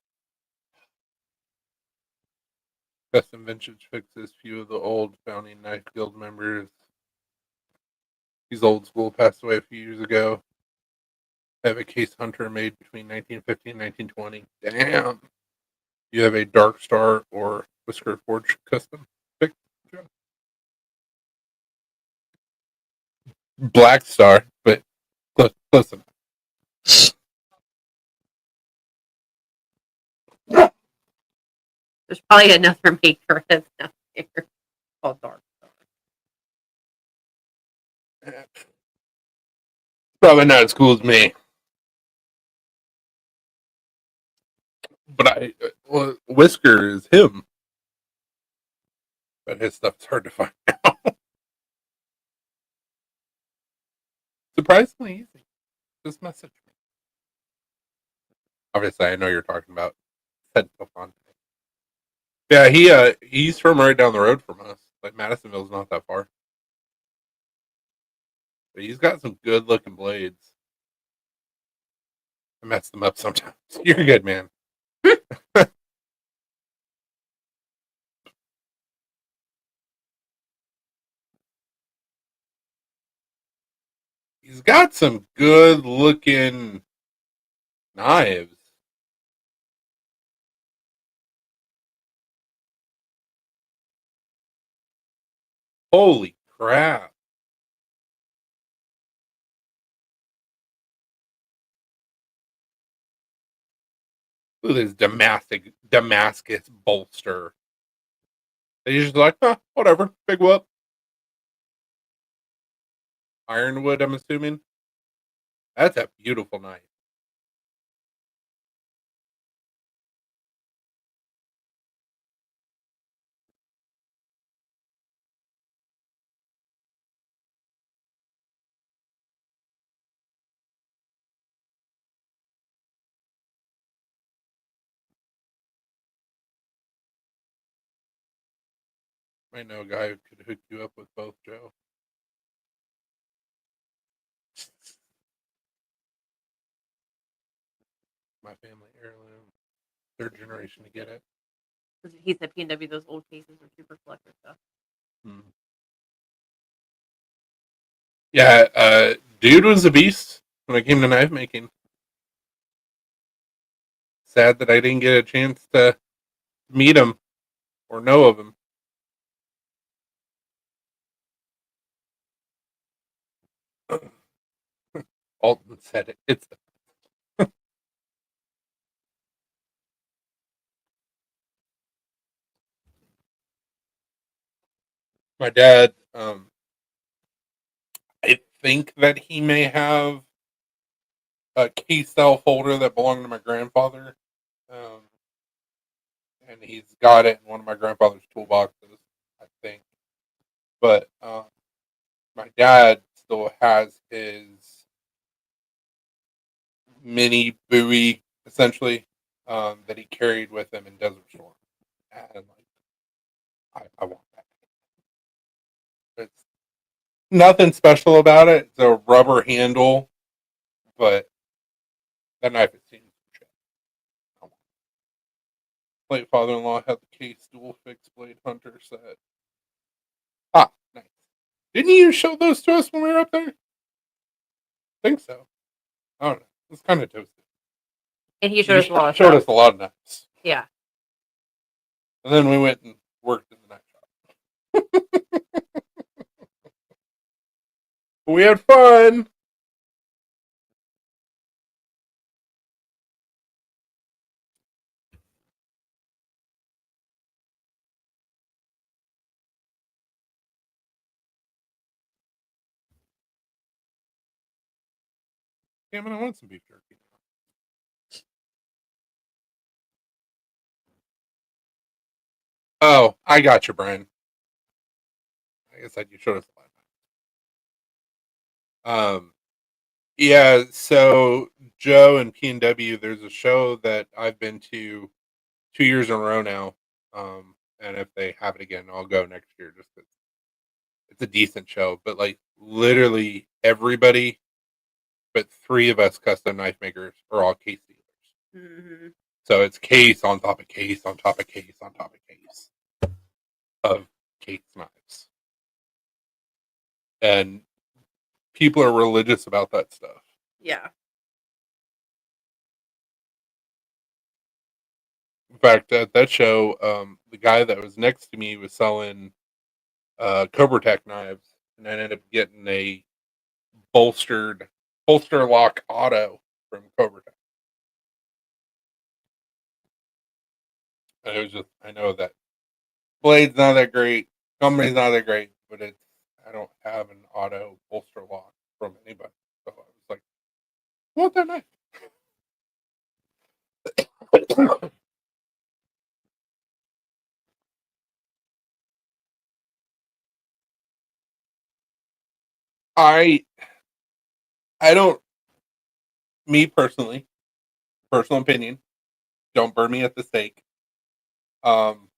Custom vintage fixes few of the old founding knife guild members. He's old school, passed away a few years ago. I have a case hunter made between 1950 and 1920. Damn. You have a Dark Star or Whisker Forge custom pick? Black Star, but listen. There's probably another maker that's out there called Dark. Probably not as cool as me. But well, Whisker is him. But his stuff's hard to find now. Surprisingly easy. Just message me. Obviously, I know you're talking about Centofonte. Yeah, he's from right down the road from us. Like Madisonville's not that far. But he's got some good looking blades. I mess them up sometimes. You're good, man. He's got some good looking knives. Holy crap. Look at this Damascus bolster. And he's just like, whatever, big whoop. ironwood, I'm assuming. That's a beautiful knife. I know a guy who could hook you up with both, Joe. My family heirloom. Third generation to get it. Because he said P&W, those old cases are super collector stuff. Hmm. Yeah, dude was a beast when it came to knife making. Sad that I didn't get a chance to meet him or know of him. Alton said it. It's my dad. I think that he may have a key style folder that belonged to my grandfather, um, and he's got it in one of my grandfather's toolboxes, I think. But my dad still has his mini buoy, essentially, that he carried with him in Desert Storm, and I want that. It's nothing special about it. It's a rubber handle, but that knife has seen some shit. Late father-in-law had the case dual fixed blade hunter set. Ah, nice. Didn't you show those to us when we were up there? I think so. I don't know. It's kind of toasted. And he showed us a lot of showed stuff. us a lot of knives. Yeah. And then we went and worked in the knife shop. We had fun. Damn it, I want some beef jerky. Oh, I got you, Brian. I guess you showed us a lot. Yeah, so Joe and P&W, there's a show that I've been to 2 years in a row now. And if they have it again, I'll go next year just 'cause it's a decent show. But like literally everybody but three of us custom knife makers are all case dealers. Mm-hmm. So it's case on top of case on top of case on top of case of case knives. And people are religious about that stuff. Yeah. In fact, at that show, the guy that was next to me was selling Cobra Tech knives, and I ended up getting a bolster lock auto from Cobra Tech. And it was just, I know that blade's not that great, company's not that great, but I don't have an auto bolster lock from anybody. So I was like, I want that knife. I I don't, me personally, personal opinion, don't burn me at the stake. Um,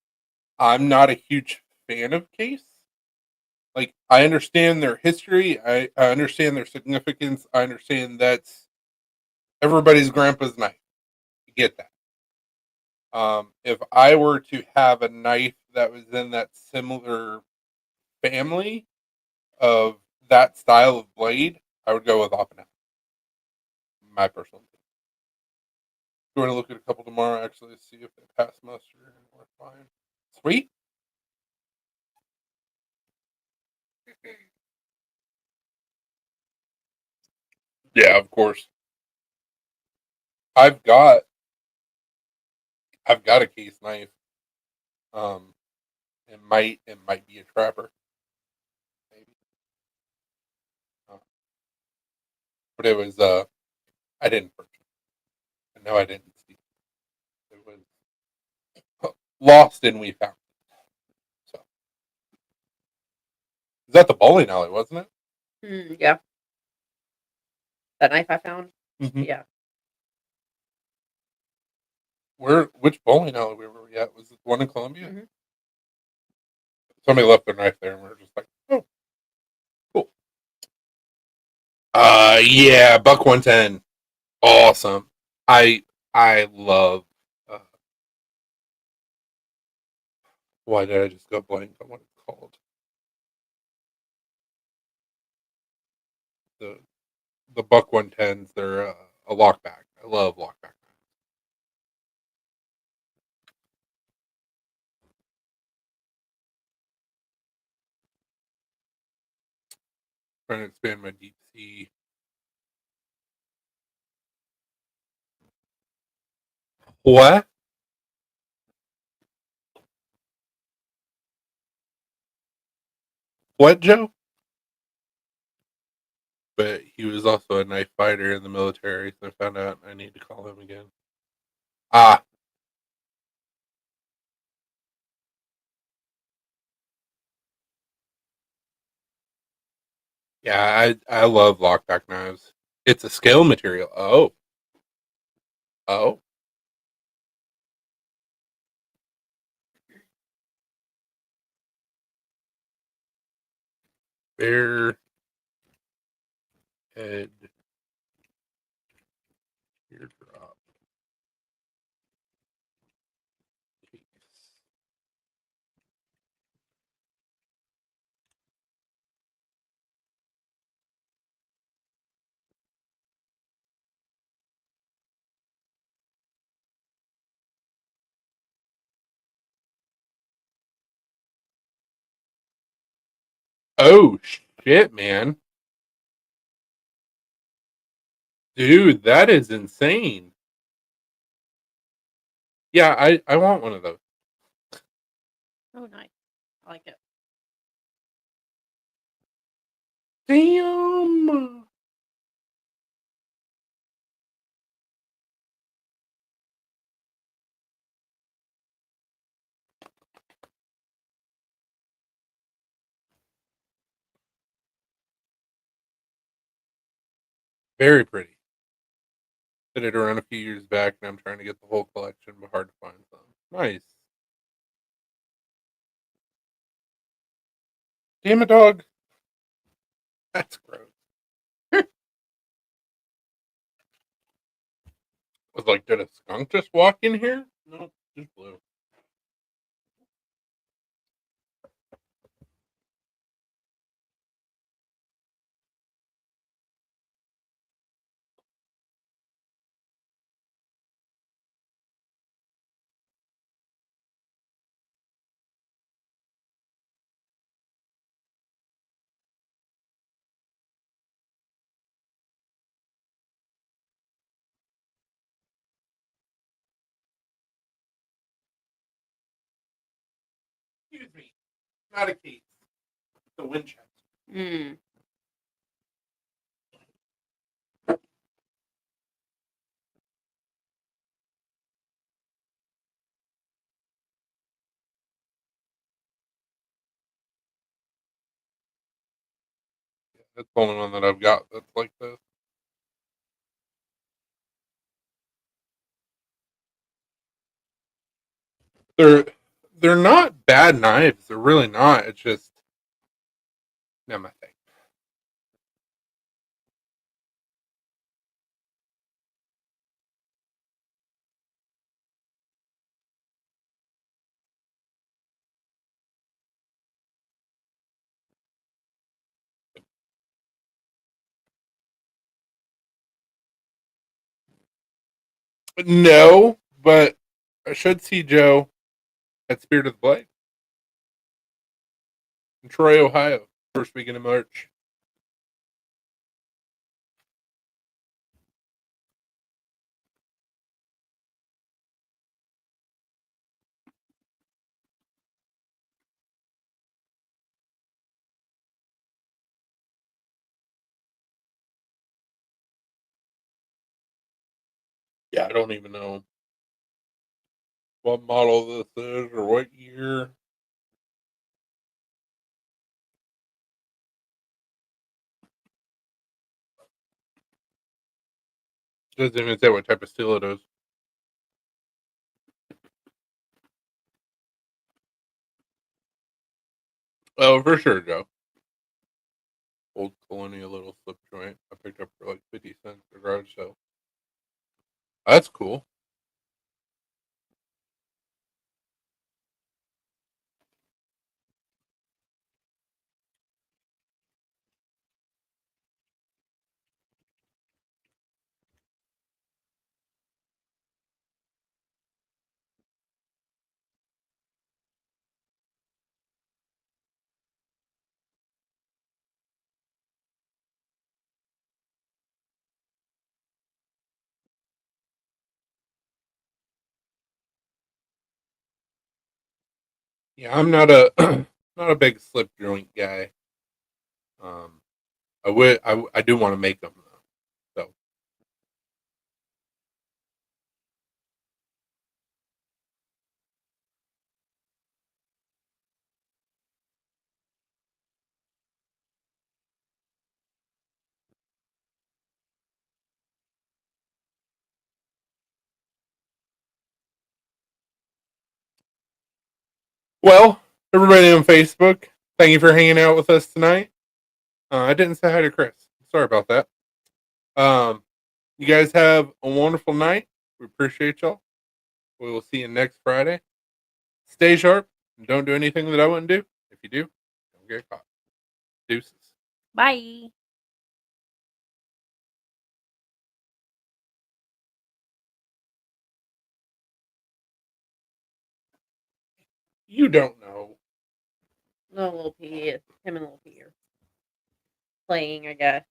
I'm not a huge fan of case. Like I understand their history, I understand their significance, I understand that's everybody's grandpa's knife. I get that. If I were to have a knife that was in that similar family of that style of blade, I would go with Oppenheimer. My personal opinion. Going to look at a couple tomorrow, actually, to see if they pass muster and we're fine. Sweet. Yeah, of course. I've got I've got a case knife. Um, it might be a trapper, maybe. but it was I didn't purchase it. And no, I didn't steal it. It was lost and we found it. So is that the bowling alley, wasn't it? Yeah. That knife I found? Mm-hmm. Yeah. Which bowling alley were we at? Was it the one in Columbia? Mhm. Somebody left their knife there, and we were just like, oh, cool. Yeah, buck 110, awesome. I love. Uh, why did I just go blank on what it's called? The the buck 110s. They're a lockback. I love lockback. Trying to expand my deep sea. What? What, Joe? But he was also a knife fighter in the military, so I found out I need to call him again. Ah, yeah, I love lockback knives. It's a scale material. Oh, bare head teardrop case. Oh shit, man, dude, that is insane. Yeah, I want one of those. Oh, nice. I like it. Damn, very pretty. Did it around a few years back, and I'm trying to get the whole collection, but hard to find some. Nice. Damn it, dog. That's gross. I was like, did a skunk just walk in here? No, just blue. Excuse me, not a case. It's a Winchester. Mm. That's the only one that I've got that's like this. They're they're not bad knives. They're really not. It's just not my thing. No, but I should see Joe at Spirit of the Blade in Troy, Ohio, first weekend of March. Yeah, I don't even know what model this is or what year. It doesn't even say what type of steel it is. Oh, for sure, Joe. Old colonial little slip joint. I picked up for like 50 cents at a garage sale. That's cool. Yeah, I'm not a not a big slip joint guy. Um, I do want to make them though. So well, everybody on Facebook, thank you for hanging out with us tonight. I didn't say hi to Chris. Sorry about that. Um, you guys have a wonderful night. We appreciate y'all. We will see you next Friday. Stay sharp and don't do anything that I wouldn't do. If you do, don't get caught. Deuces. Bye. You don't know. No, little P. It's him and little P are playing, I guess.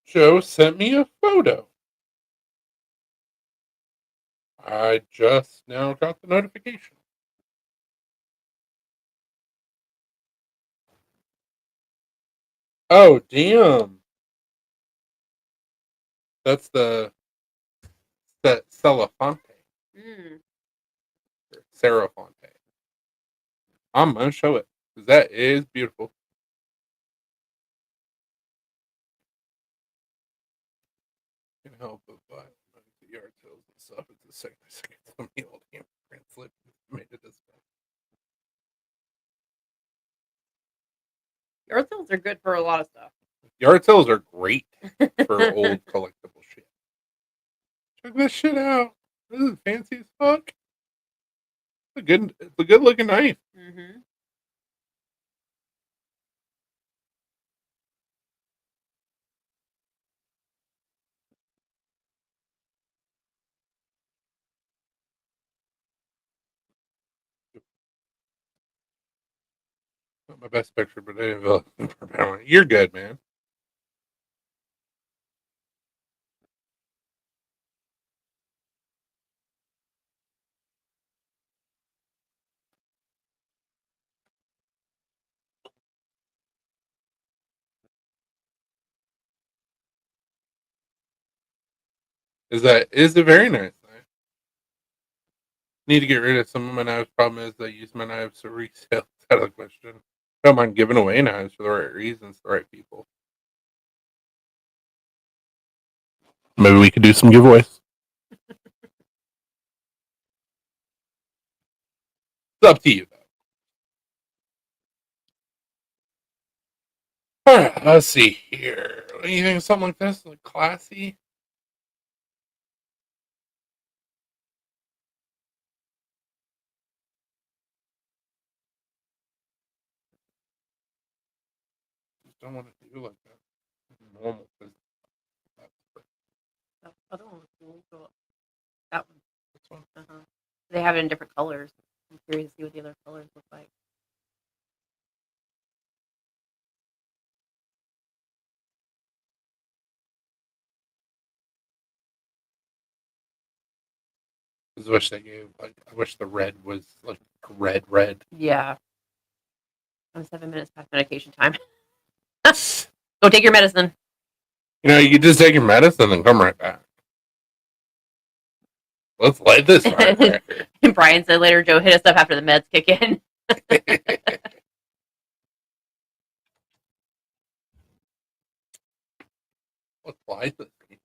Joe sent me a photo. I just now got the notification. Oh, damn. That's the Celafonte. Mm. Serafonte. I'm going to show it because that is beautiful. Can help but buy the yard sales and stuff. It's the second to me old damn print slip made it this bad. Yard sales are good for a lot of stuff. Yard sales are great for old collectible shit. Check this shit out. This is fancy as fuck. It's a good looking knife. Mm-hmm. Not my best picture, but I didn't feel like you're good, man. Is a very nice knife. Need to get rid of some of my knives. Problem is, I use my knives for resale. It's out of the question. Don't mind giving away knives for the right reasons, the right people. Maybe we could do some giveaways. It's up to you, though. All right, let's see here. You think of something like this, like classy? Just don't want to do like that. Normal. The other one was cool. So that one. This one. Uh-huh. They have it in different colors. I'm curious to see what the other colors look like. I just wish they gave like I wish the red was like red. Yeah. I'm 7 minutes past medication time. Go take your medicine. You could just take your medicine and come right back. Let's light this firecracker. And Brian said later, Joe, hit us up after the meds kick in. Let's light this, people.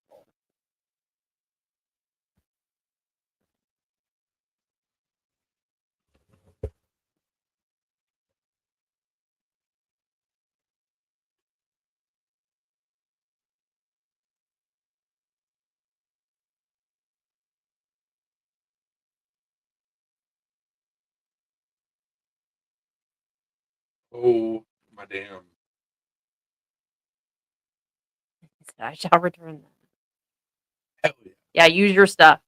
Oh, my damn. I shall return them. Hell yeah. Yeah, use your stuff.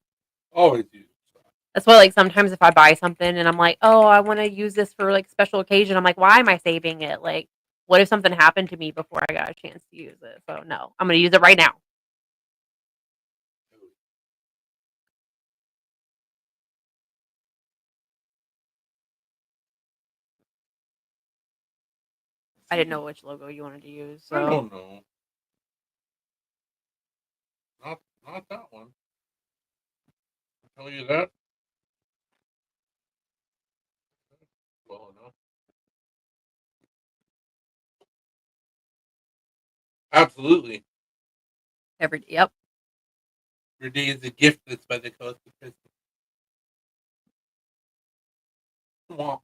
Always use stuff. That's why, like, sometimes if I buy something and I'm like, oh, I want to use this for like special occasion, I'm like, why am I saving it? Like, what if something happened to me before I got a chance to use it? So no, I'm gonna use it right now. I didn't know which logo you wanted to use. So. I don't know. Not that one. I'll tell you that. Well enough. Absolutely. Yep. Your day is a gift that's by the cost of Christmas. Wah.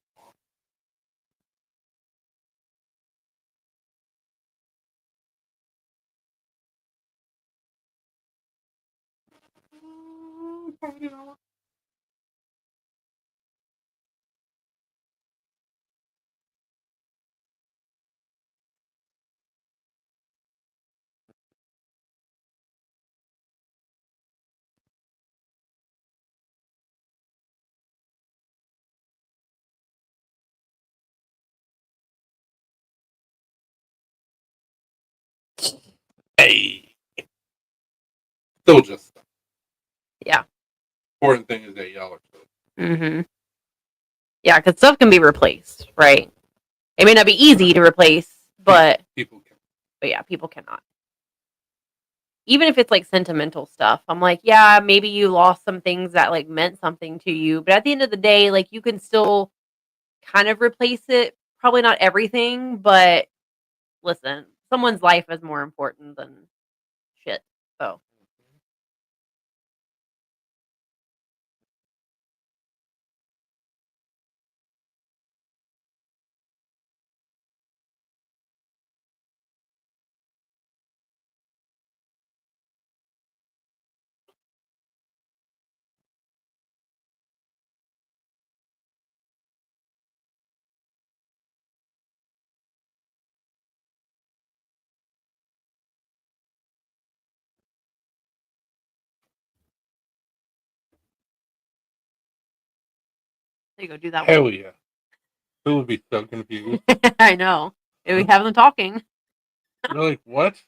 Hey. Still just stuff. Yeah. Important thing is that y'all are still. Mm-hmm. Yeah, because stuff can be replaced, right? It may not be easy to replace, but people can. But yeah, people cannot. Even if it's like sentimental stuff, I'm like, yeah, maybe you lost some things that like meant something to you, but at the end of the day, like you can still kind of replace it. Probably not everything, but listen, someone's life is more important than shit. So there you go, do that Hell one. yeah. Phil would be so confused. I know. We have them talking. You're like, what?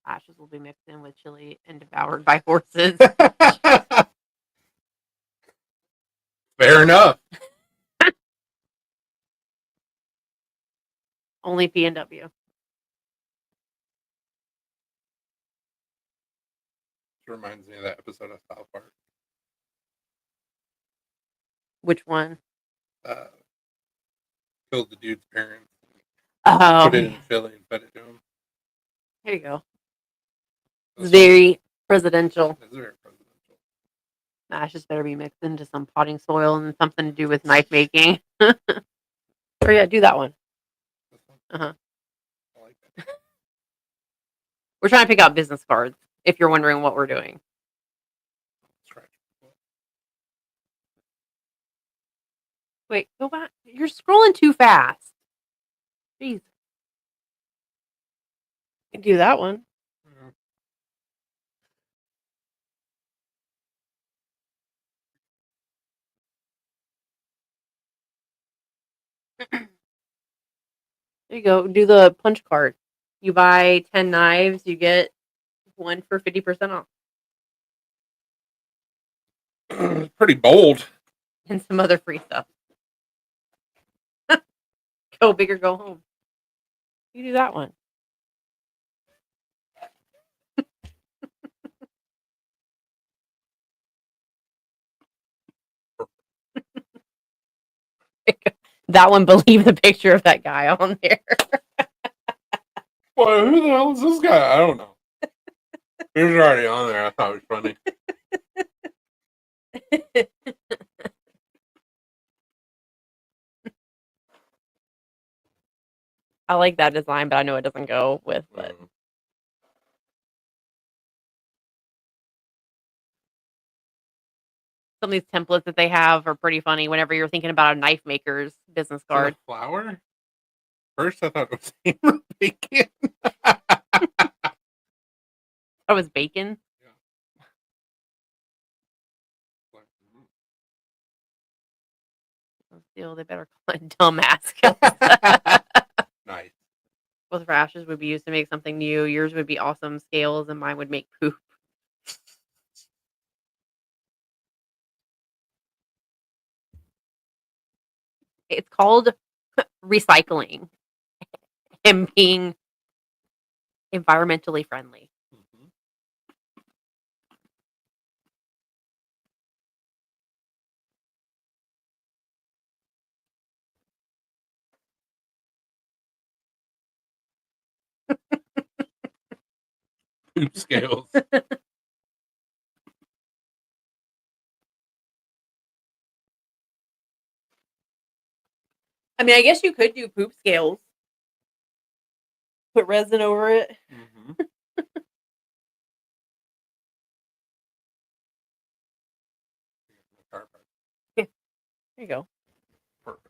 Ashes will be mixed in with chili and devoured by horses. Fair enough. Only P&W. Which reminds me of that episode of South Park. Which one? Killed the dude's parents. Oh, Put it in Philly and fed it to him. here you go. That's Very presidential. It's very presidential. Ashes better be mixed into some potting soil and something to do with knife making. Or yeah, do that one. This one? Uh-huh. I like that. We're trying to pick out business cards, if you're wondering what we're doing. Scratch. Wait, go back. You're scrolling too fast. Jeez. You can do that one. There you go. Do the punch card. You buy 10 knives, you get one for 50% off. Pretty bold. And some other free stuff. Go big or go home. You do that one. That one, believe the picture of that guy on there. Well, who the hell is this guy? I don't know. He was already on there. I thought it was funny. I like that design, but I know it doesn't go with it. Some of these templates that they have are pretty funny whenever you're thinking about a knife maker's business card. Flour? First, I thought it was hammer bacon. That was bacon. Still, they better call it dumbass. Nice. Both rashes would be used to make something new. Yours would be awesome scales, and mine would make poop. It's called recycling and being environmentally friendly. Poop scales. I mean, I guess you could do poop scales. Put resin over it. Mm-hmm. Yeah. There you go. Perfect.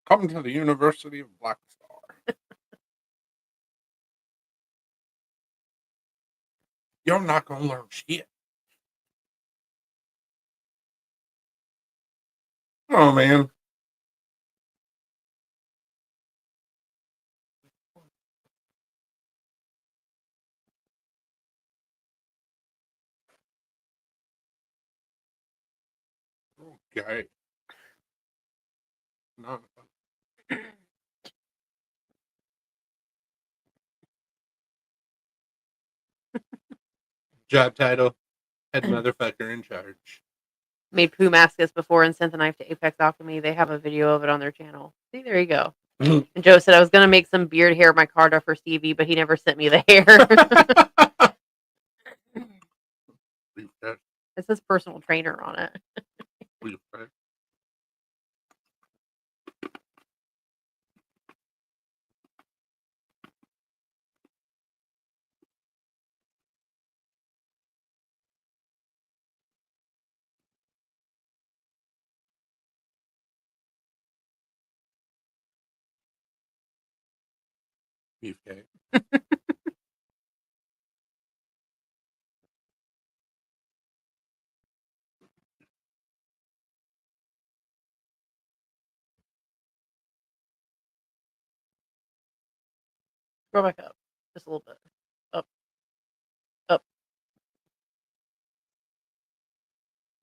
Come to the University of Black Star. You're not going to learn shit. Oh, man. Okay. No. Job title: head motherfucker in charge. Made poo masks before and sent the knife to Apex Alchemy. They have a video of it on their channel. See, there you go. And Joe said I was gonna make some beard hair my card for Stevie, but he never sent me the hair. It says personal trainer on it. Beefcake. Go back up. Just a little bit. Up. Up.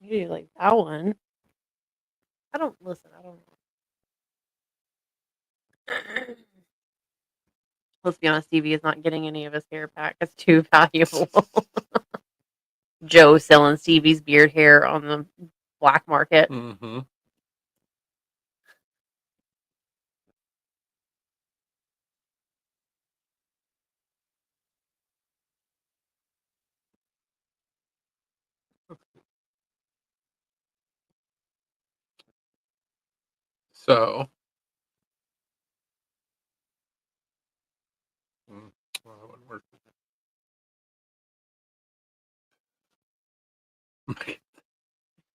You like that one. I don't listen. I don't know. Let's be honest, Stevie is not getting any of his hair back. It's too valuable. Joe selling Stevie's beard hair on the black market. Mm-hmm. So, well, that wouldn't work.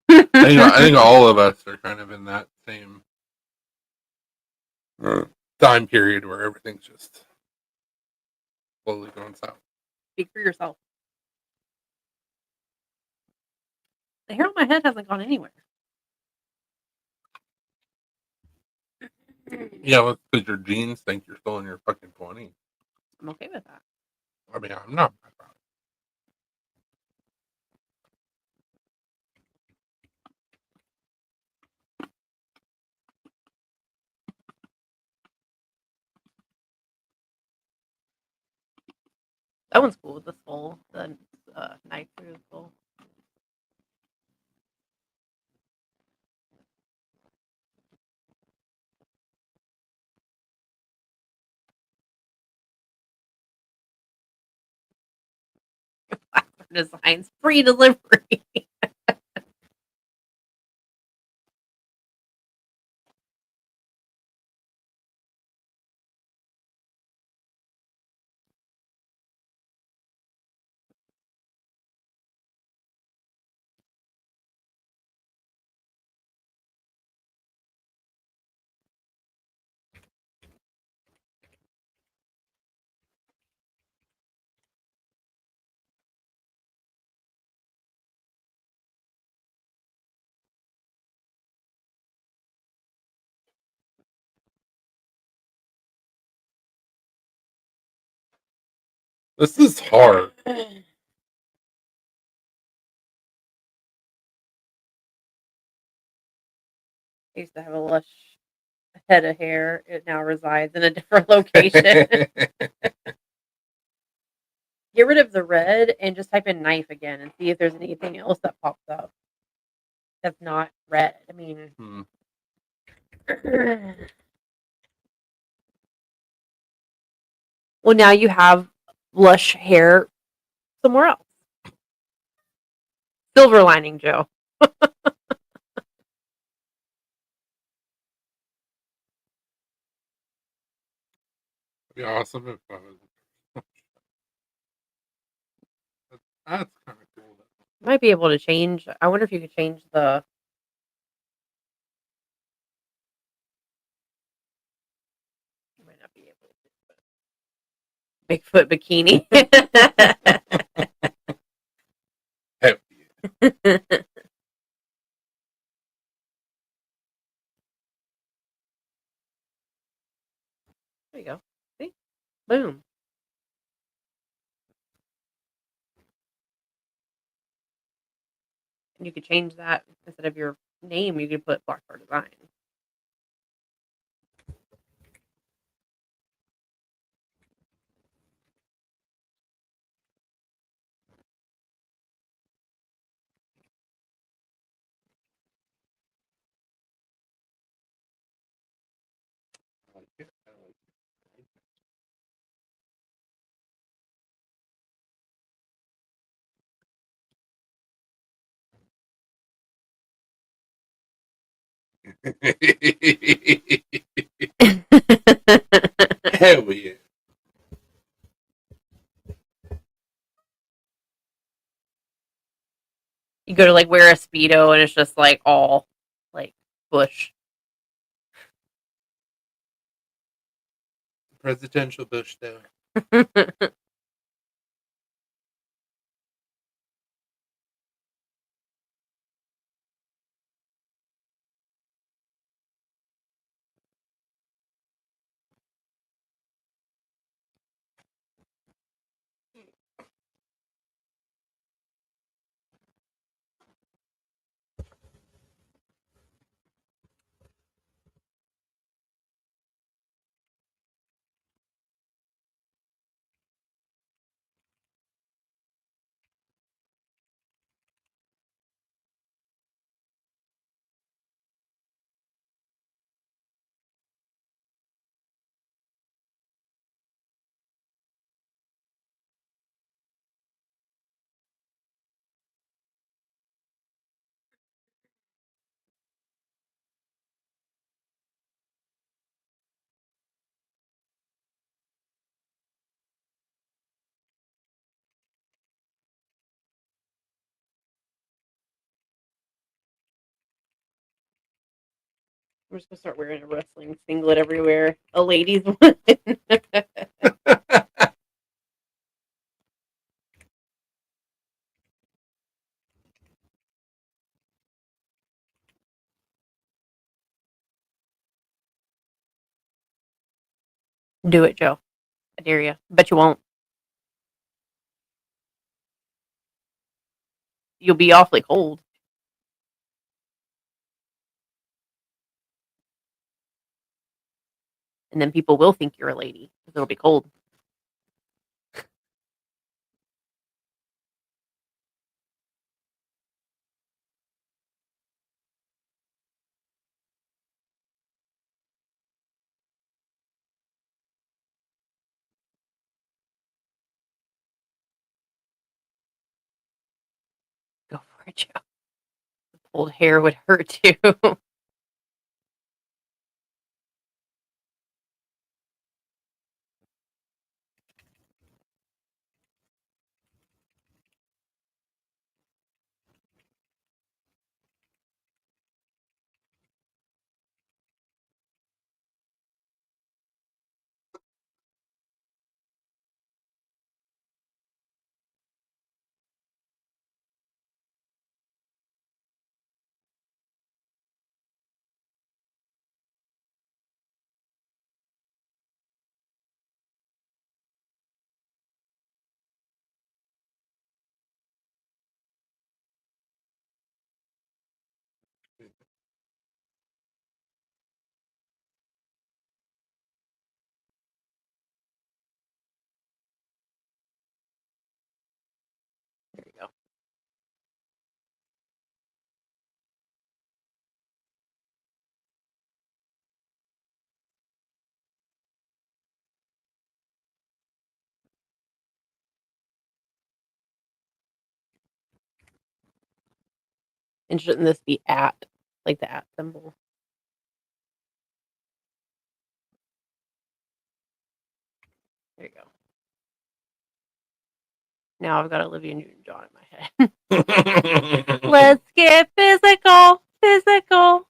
I think all of us are kind of in that same time period where everything's just slowly going south. Speak for yourself. The hair on my head hasn't gone anywhere. Yeah, that's because your genes think you're still in your fucking 20s. I'm okay with that. I mean, I'm not. That one's cool with the skull, the knife through the skull. Designs, free delivery. This is hard. I used to have a lush head of hair. It now resides in a different location. Get rid of the red and just type in knife again and see if there's anything else that pops up that's not red. I mean, well, now you have lush hair somewhere else. Silver lining, Joe. It'd be awesome if I was. That's kind of cool. You might be able to change. I wonder if you could change the. You might not be able to. Bigfoot bikini. Heck yeah. There you go. See? Boom. And you could change that instead of your name, you could put Black Star Design. I like it. I like it. Hell yeah. You go to like wear a Speedo and it's just like all like bush. Presidential bush, though. We're supposed to start wearing a wrestling singlet everywhere. A ladies one. Do it, Joe. I dare you. Bet you won't. You'll be awfully cold. And then people will think you're a lady because it'll be cold. Go for it, Joe. The pulled hair would hurt too. There you go. And shouldn't this be at, like the at symbol? There you go. Now I've got Olivia Newton-John in my head. Let's get physical. Physical.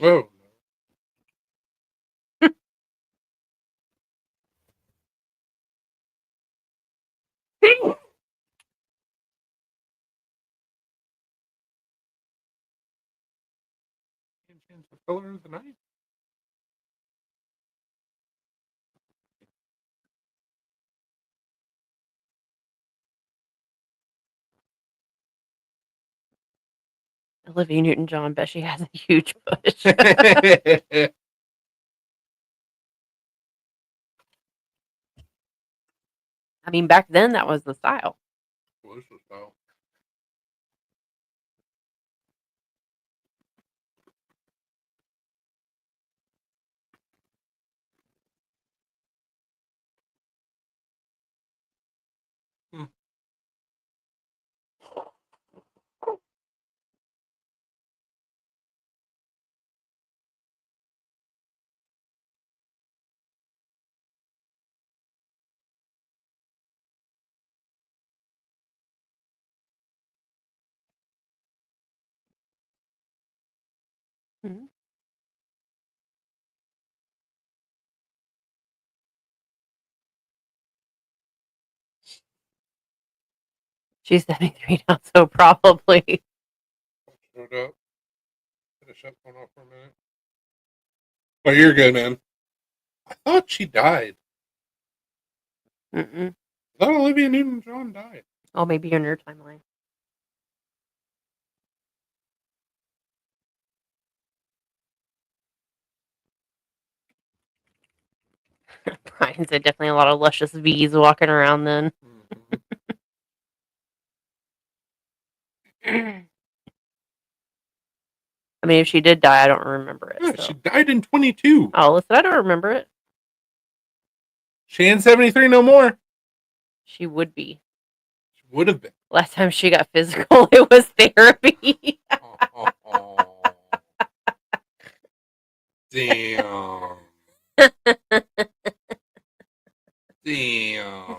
Oh. Change the color of the knife. Olivia Newton-John, bet she has a huge bush. I mean, back then that was the style. Was the style. Hmm. Mhm. She's 73 now, so probably. Showed up. Finish up one off for a minute. Oh, you're good, man. I thought she died. Mm-mm. I thought Olivia Newton-John died. Oh, maybe you're in your timeline. Brian said definitely a lot of luscious V's walking around then. Mm-hmm. I mean, if she did die, I don't remember it. Yeah, So. she died in 22. Oh, listen, I don't remember it. She ain't 73 no more. She would be. She would have been. Last time she got physical, it was therapy. Oh. Damn. Damn.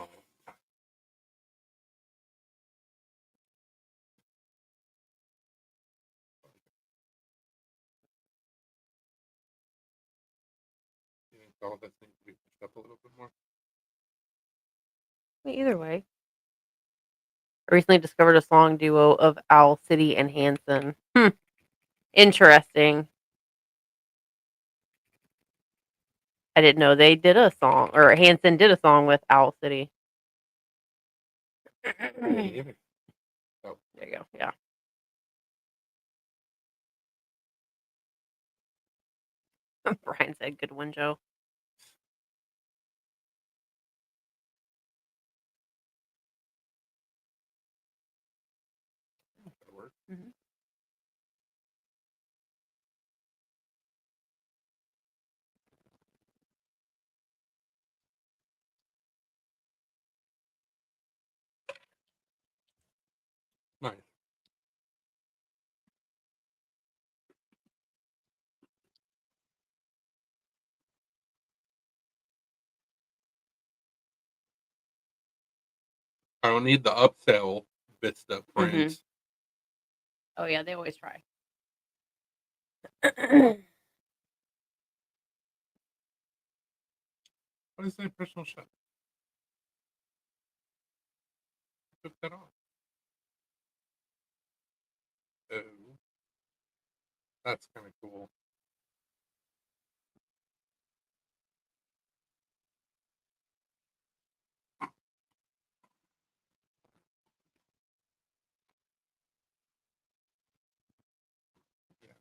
You think all this needs to be pushed up a little bit more? Either way. I recently discovered a song duo of Owl City and Hanson. Interesting. I didn't know they did a song, or Hanson did a song with Owl City. Me There either. So, you go. Yeah. Brian said, "Good one, Joe." that works. Mhm. Nice. I don't need the upsell Vista Mhm. prints. Oh yeah, they always try. What is that personal shot? Took that off. Oh, that's kind of cool. Yeah.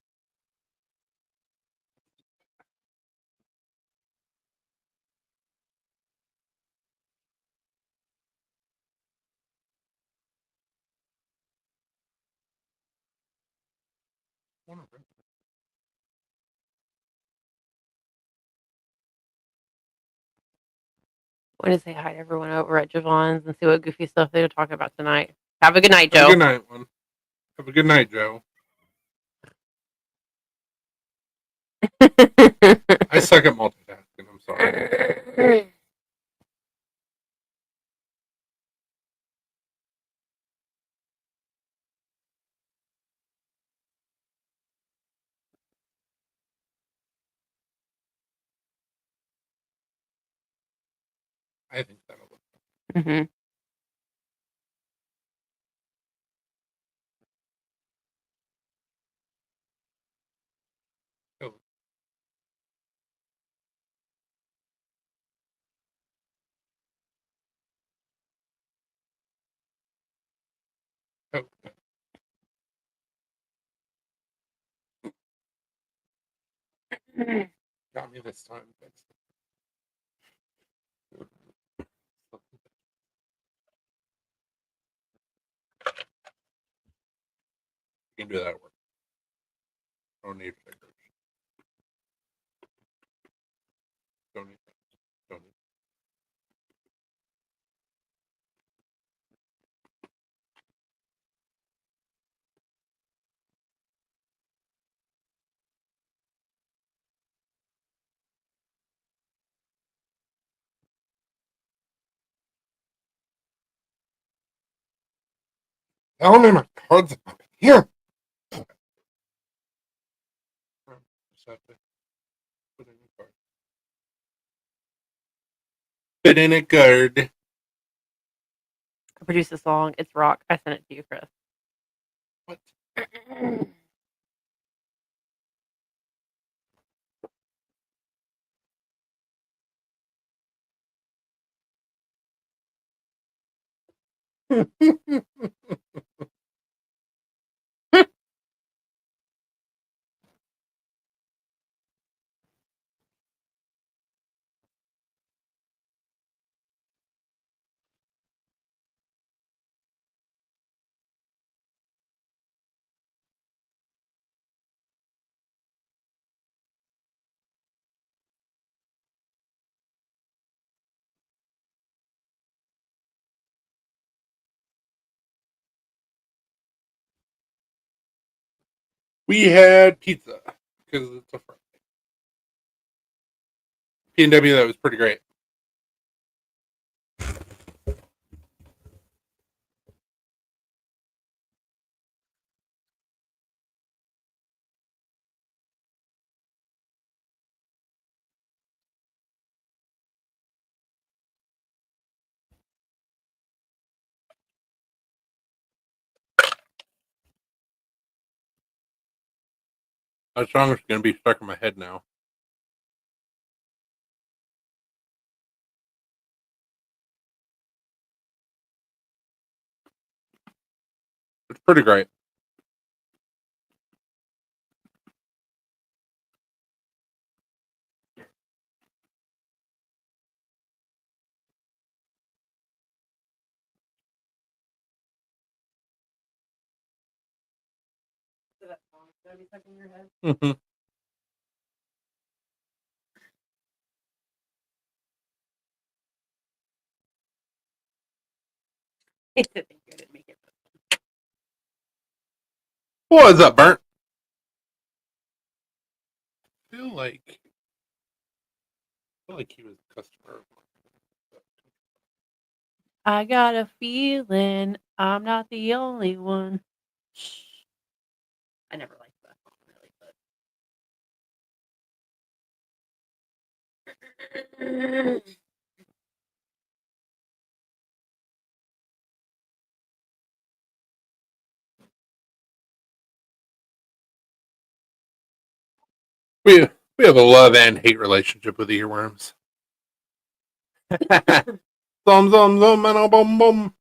Wonderful. Want to say hi to everyone over at Javon's and see what goofy stuff they're talking about tonight. Have a good night, Have a Joe. good night, one. Have a good night, Joe. I suck at multitasking. I'm sorry. I think that'll look Mhm. good. Oh, got me this time. Thanks. You can do that work. Don't need fingers. Don't need fingers. Don't need. How many my cards up here? Just have to put in a card. Put in a card. I produced a song. It's rock. I sent it to you, Chris. What? We had pizza because it's a Friday. P&W, that was pretty great. That song is going to be stuck in my head now. It's pretty great. So that song's gonna be stuck in your head. Mm-hmm. I didn't think I didn't make it. What is up, Burnt? I feel like he was a customer. I got a feeling I'm not the only one. Shh. I never liked that song really, but We have a love and hate relationship with earworms. Zum zum zum and a bum bum.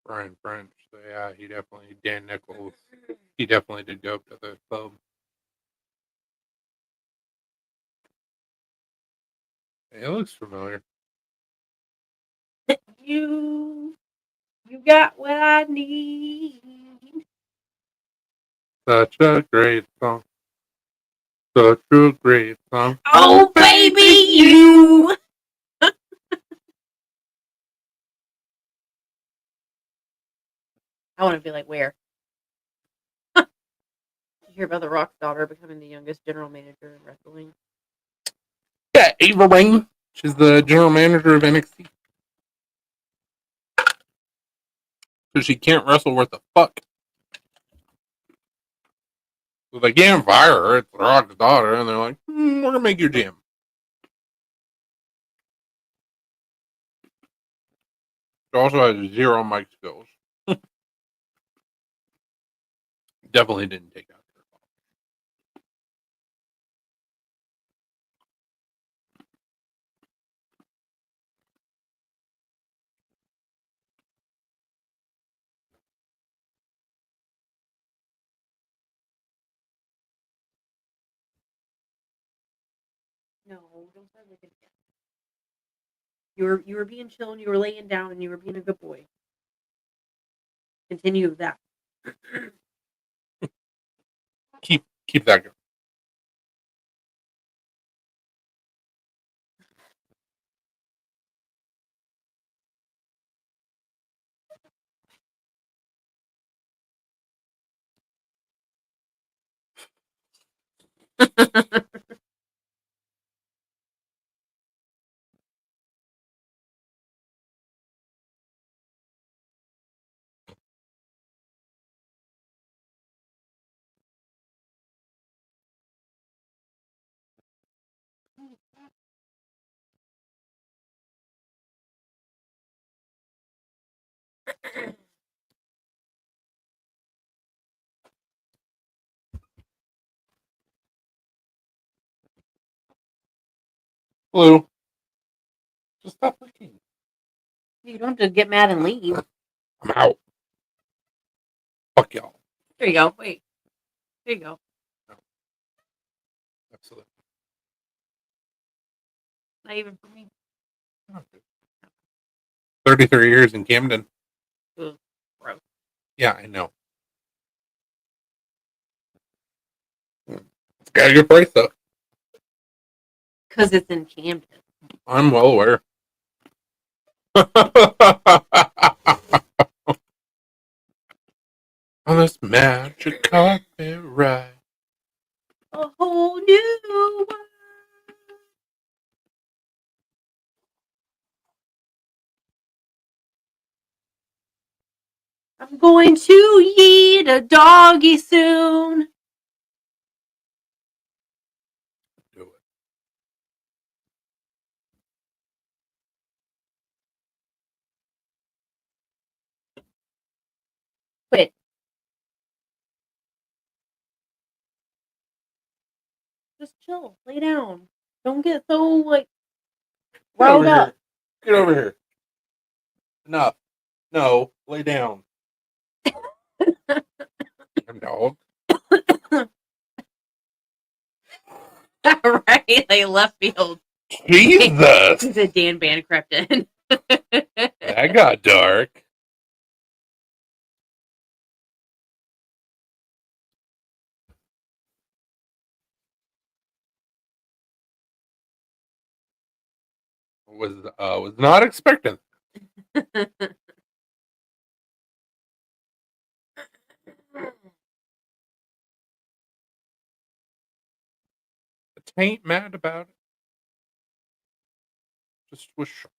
Brian French. So yeah, he definitely Dan Nichols. He definitely did go up to the club. It looks familiar. you got what I need. Such a great song. Such a great song. Oh, baby, you. I want to be like, where? You hear about the Rock's daughter becoming the youngest general manager in wrestling? Yeah, Ava Ring. She's the general manager of NXT. So she can't wrestle worth the fuck. So they can't fire her. It's Rock's daughter. And they're like, we're going to make you GM. She also has zero mic skills. Definitely didn't take out her. No, don't start looking at. You were being chill and you were laying down and you were being a good boy. Continue with that. Keep that going. Blue. Just stop looking. You don't have to get mad and leave. I'm out. Fuck y'all. There you go. Wait. There you go. No. Absolutely. Not even for me. Okay. 33 years in Camden. Ugh, gross. Yeah, I know. It's got a good price, though. Because it's in Camden. I'm well aware. On this magic carpet ride. A whole new world. I'm going to eat a doggy soon. Do it. Quit. Just chill. Lay down. Don't get so, like, Get over riled up. here. Get over here. Enough. No, lay down. Damn dog. Right? Like left field. Jesus. He said Dan Ban crept in. That got dark. Was not expecting. Ain't mad about it. Just was short.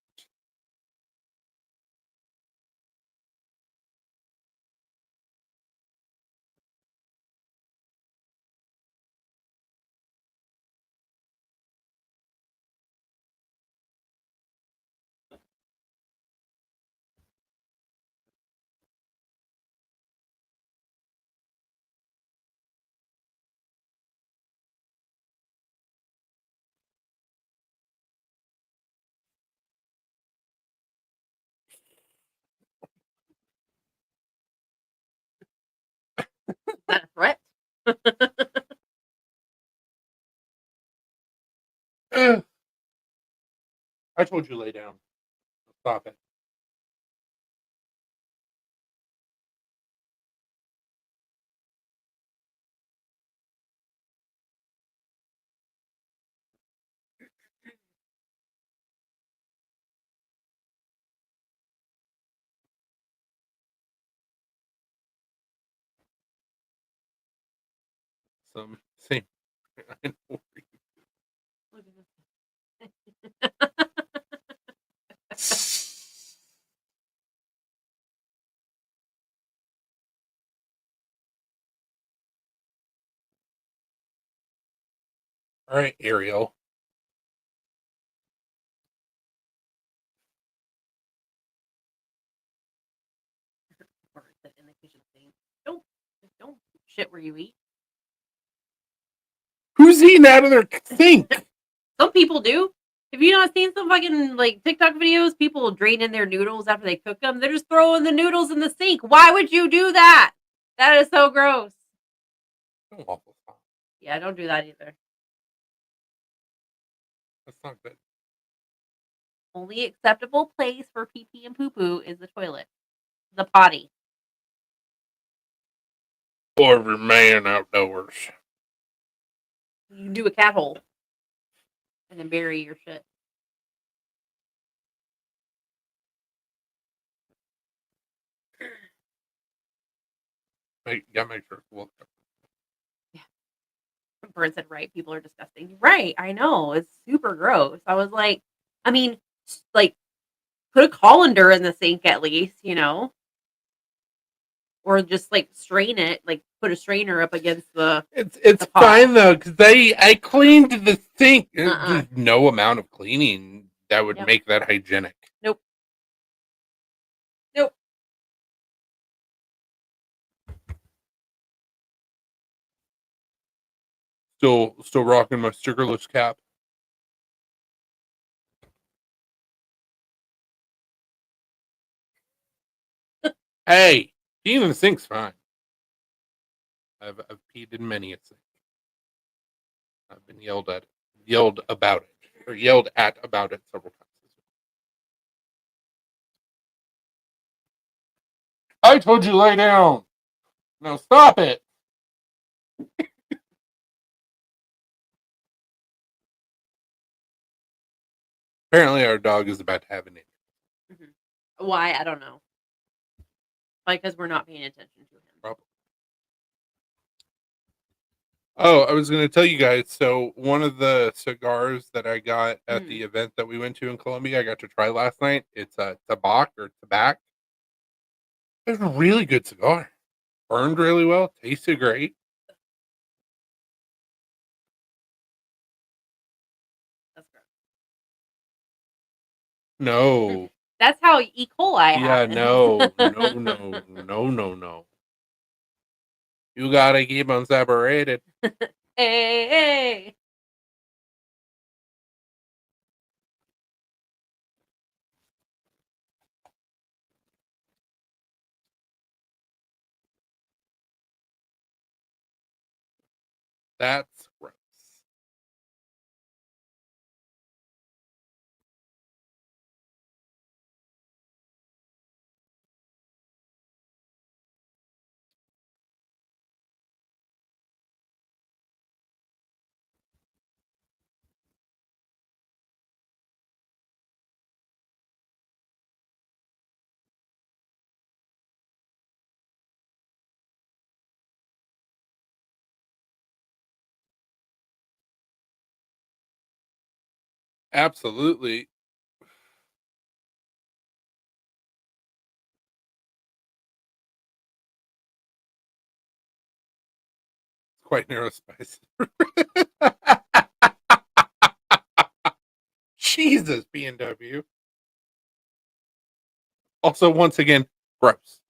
Is that a threat? I told you lay down. Stop it. Some same. I know. All right, Ariel. Or sit in the kitchen sink. Don't shit where you eat. Who's eating out of their sink? Some people do. Have you not seen some fucking like TikTok videos? People draining their noodles after they cook them. They're just throwing the noodles in the sink. Why would you do that? That is so gross. Awful. Yeah, don't do that either. That's not good. Only acceptable place for pee pee and poo poo is the toilet, the potty. Or remain outdoors. You can do a cat hole and then bury your shit. Gotta make sure it's well kept. Bird said, right, people are disgusting. Right, I know. It's super gross. I was like, I mean, like, put a colander in the sink at least, you know? Or just like strain it, like put a strainer up against the. It's pot. fine though, because I cleaned the sink. Uh-uh. There's no amount of cleaning that would Yep. make that hygienic. Nope. Nope. Still rocking my stickerless cap. Hey, peeing in the sink's fine. I've peed in many a sink. I've been yelled about it, or yelled at about it several times. I told you lay down. Now stop it. Apparently, our dog is about to have a name. Mm-hmm. Why? I don't know. Because we're not paying attention to him. Probably. Oh, I was gonna tell you guys, so one of the cigars that I got at Mm. the event that we went to in Colombia, I got to try last night. It's a Tabac or Tabac. It's a really good cigar. Burned really well, tasted great. That's gross. No. That's how E. coli Yeah, happens. no. No, no. No, no, no. You gotta keep them separated. Hey, hey. That's gross. Absolutely. It's quite narrow spice. Jesus, B&W. Also, once again, gross.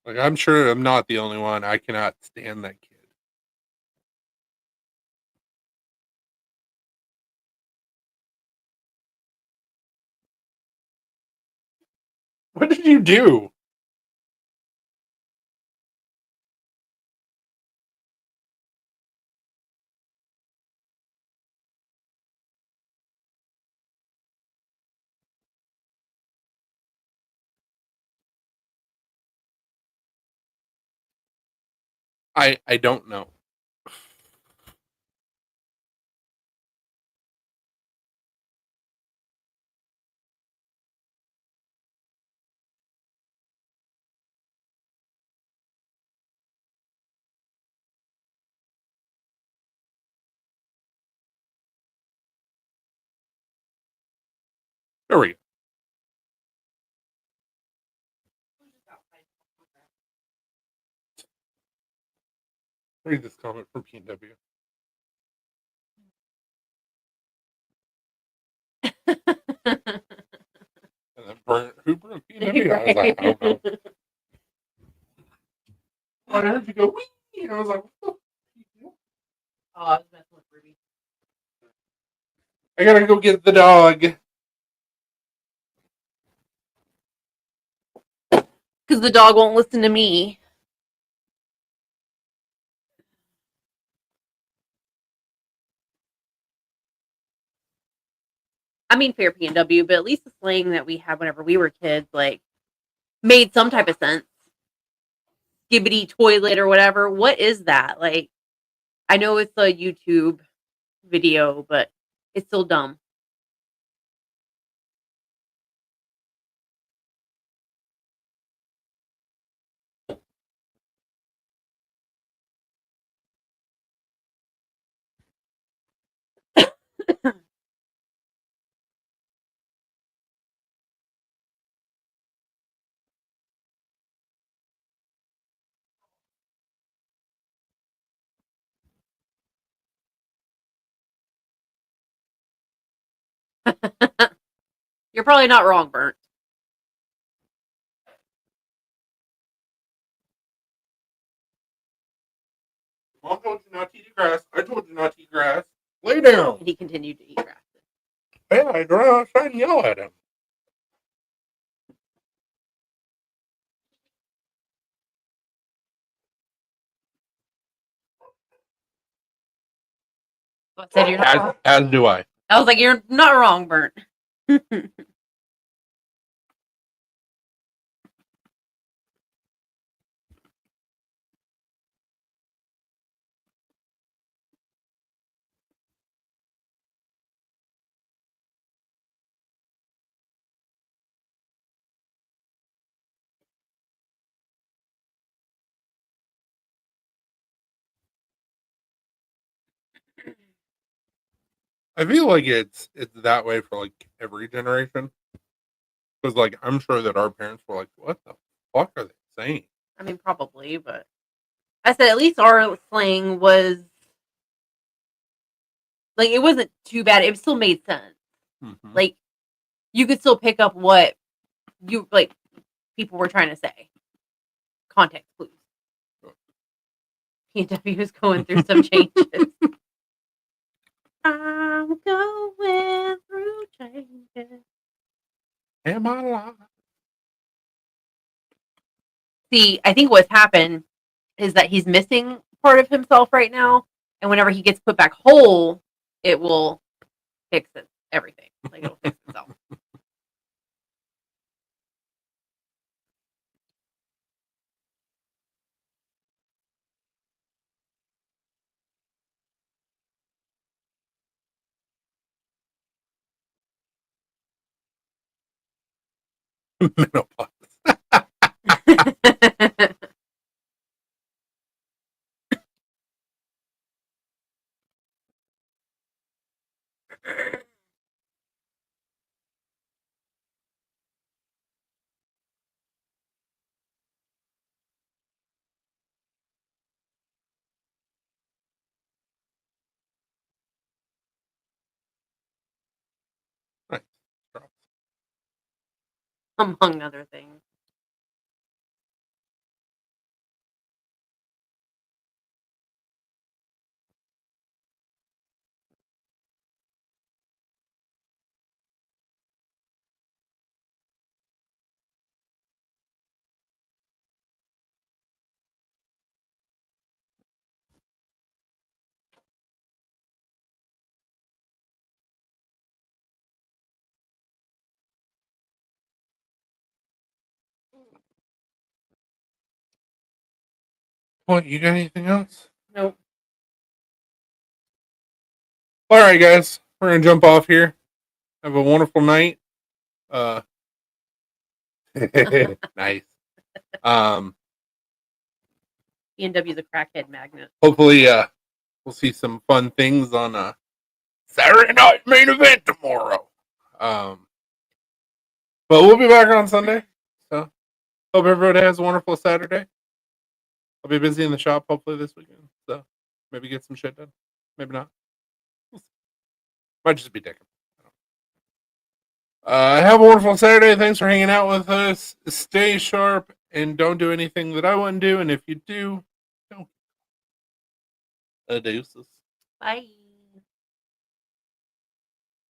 Like, I'm sure I'm not the only one. I cannot stand that kid. What did you do? I don't know. There we go. Read this comment from B&W. And then who burnt B&W? I was like, I don't know. I heard you go, wee! And I was like, what the? Oh, I was messing with Ruby. I gotta go get the dog. Because the dog won't listen to me. I mean, fair P&W, but at least the slang that we had whenever we were kids, like, made some type of sense. Skibbity toilet or whatever. What is that? Like, I know it's a YouTube video, but it's still dumb. You're probably not wrong, Burnt. Mom told you not to eat grass. I told you not to eat grass. Lay down. And he continued to eat grass. Yeah, I go outside and yell at him. So I said, you're not wrong. As do I. I was like, you're not wrong, Burnt. I feel like it's that way for like every generation. Because like I'm sure that our parents were like, "What the fuck are they saying?" I mean, probably, but I said at least our slang was like it wasn't too bad. It still made sense. Mm-hmm. Like you could still pick up what you like people were trying to say. Context clues. PW is going through some changes. I'm going through changes. Am I alive? See, I think what's happened is that he's missing part of himself right now, and whenever he gets put back whole, it will fix everything. Like it'll fix itself. Menopause. Nice. Drops. Among other things. What? You got anything else? Nope. All right, guys. We're gonna jump off here. Have a wonderful night. Uh, nice. B&W's a crackhead magnet. Hopefully, we'll see some fun things on Saturday night main event tomorrow. But we'll be back on Sunday. So hope everybody has a wonderful Saturday. I'll be busy in the shop hopefully this weekend. So maybe get some shit done. Maybe not. Might just be dicking. Have a wonderful Saturday. Thanks for hanging out with us. Stay sharp and don't do anything that I wouldn't do. And if you do, don't. Deuces. Bye.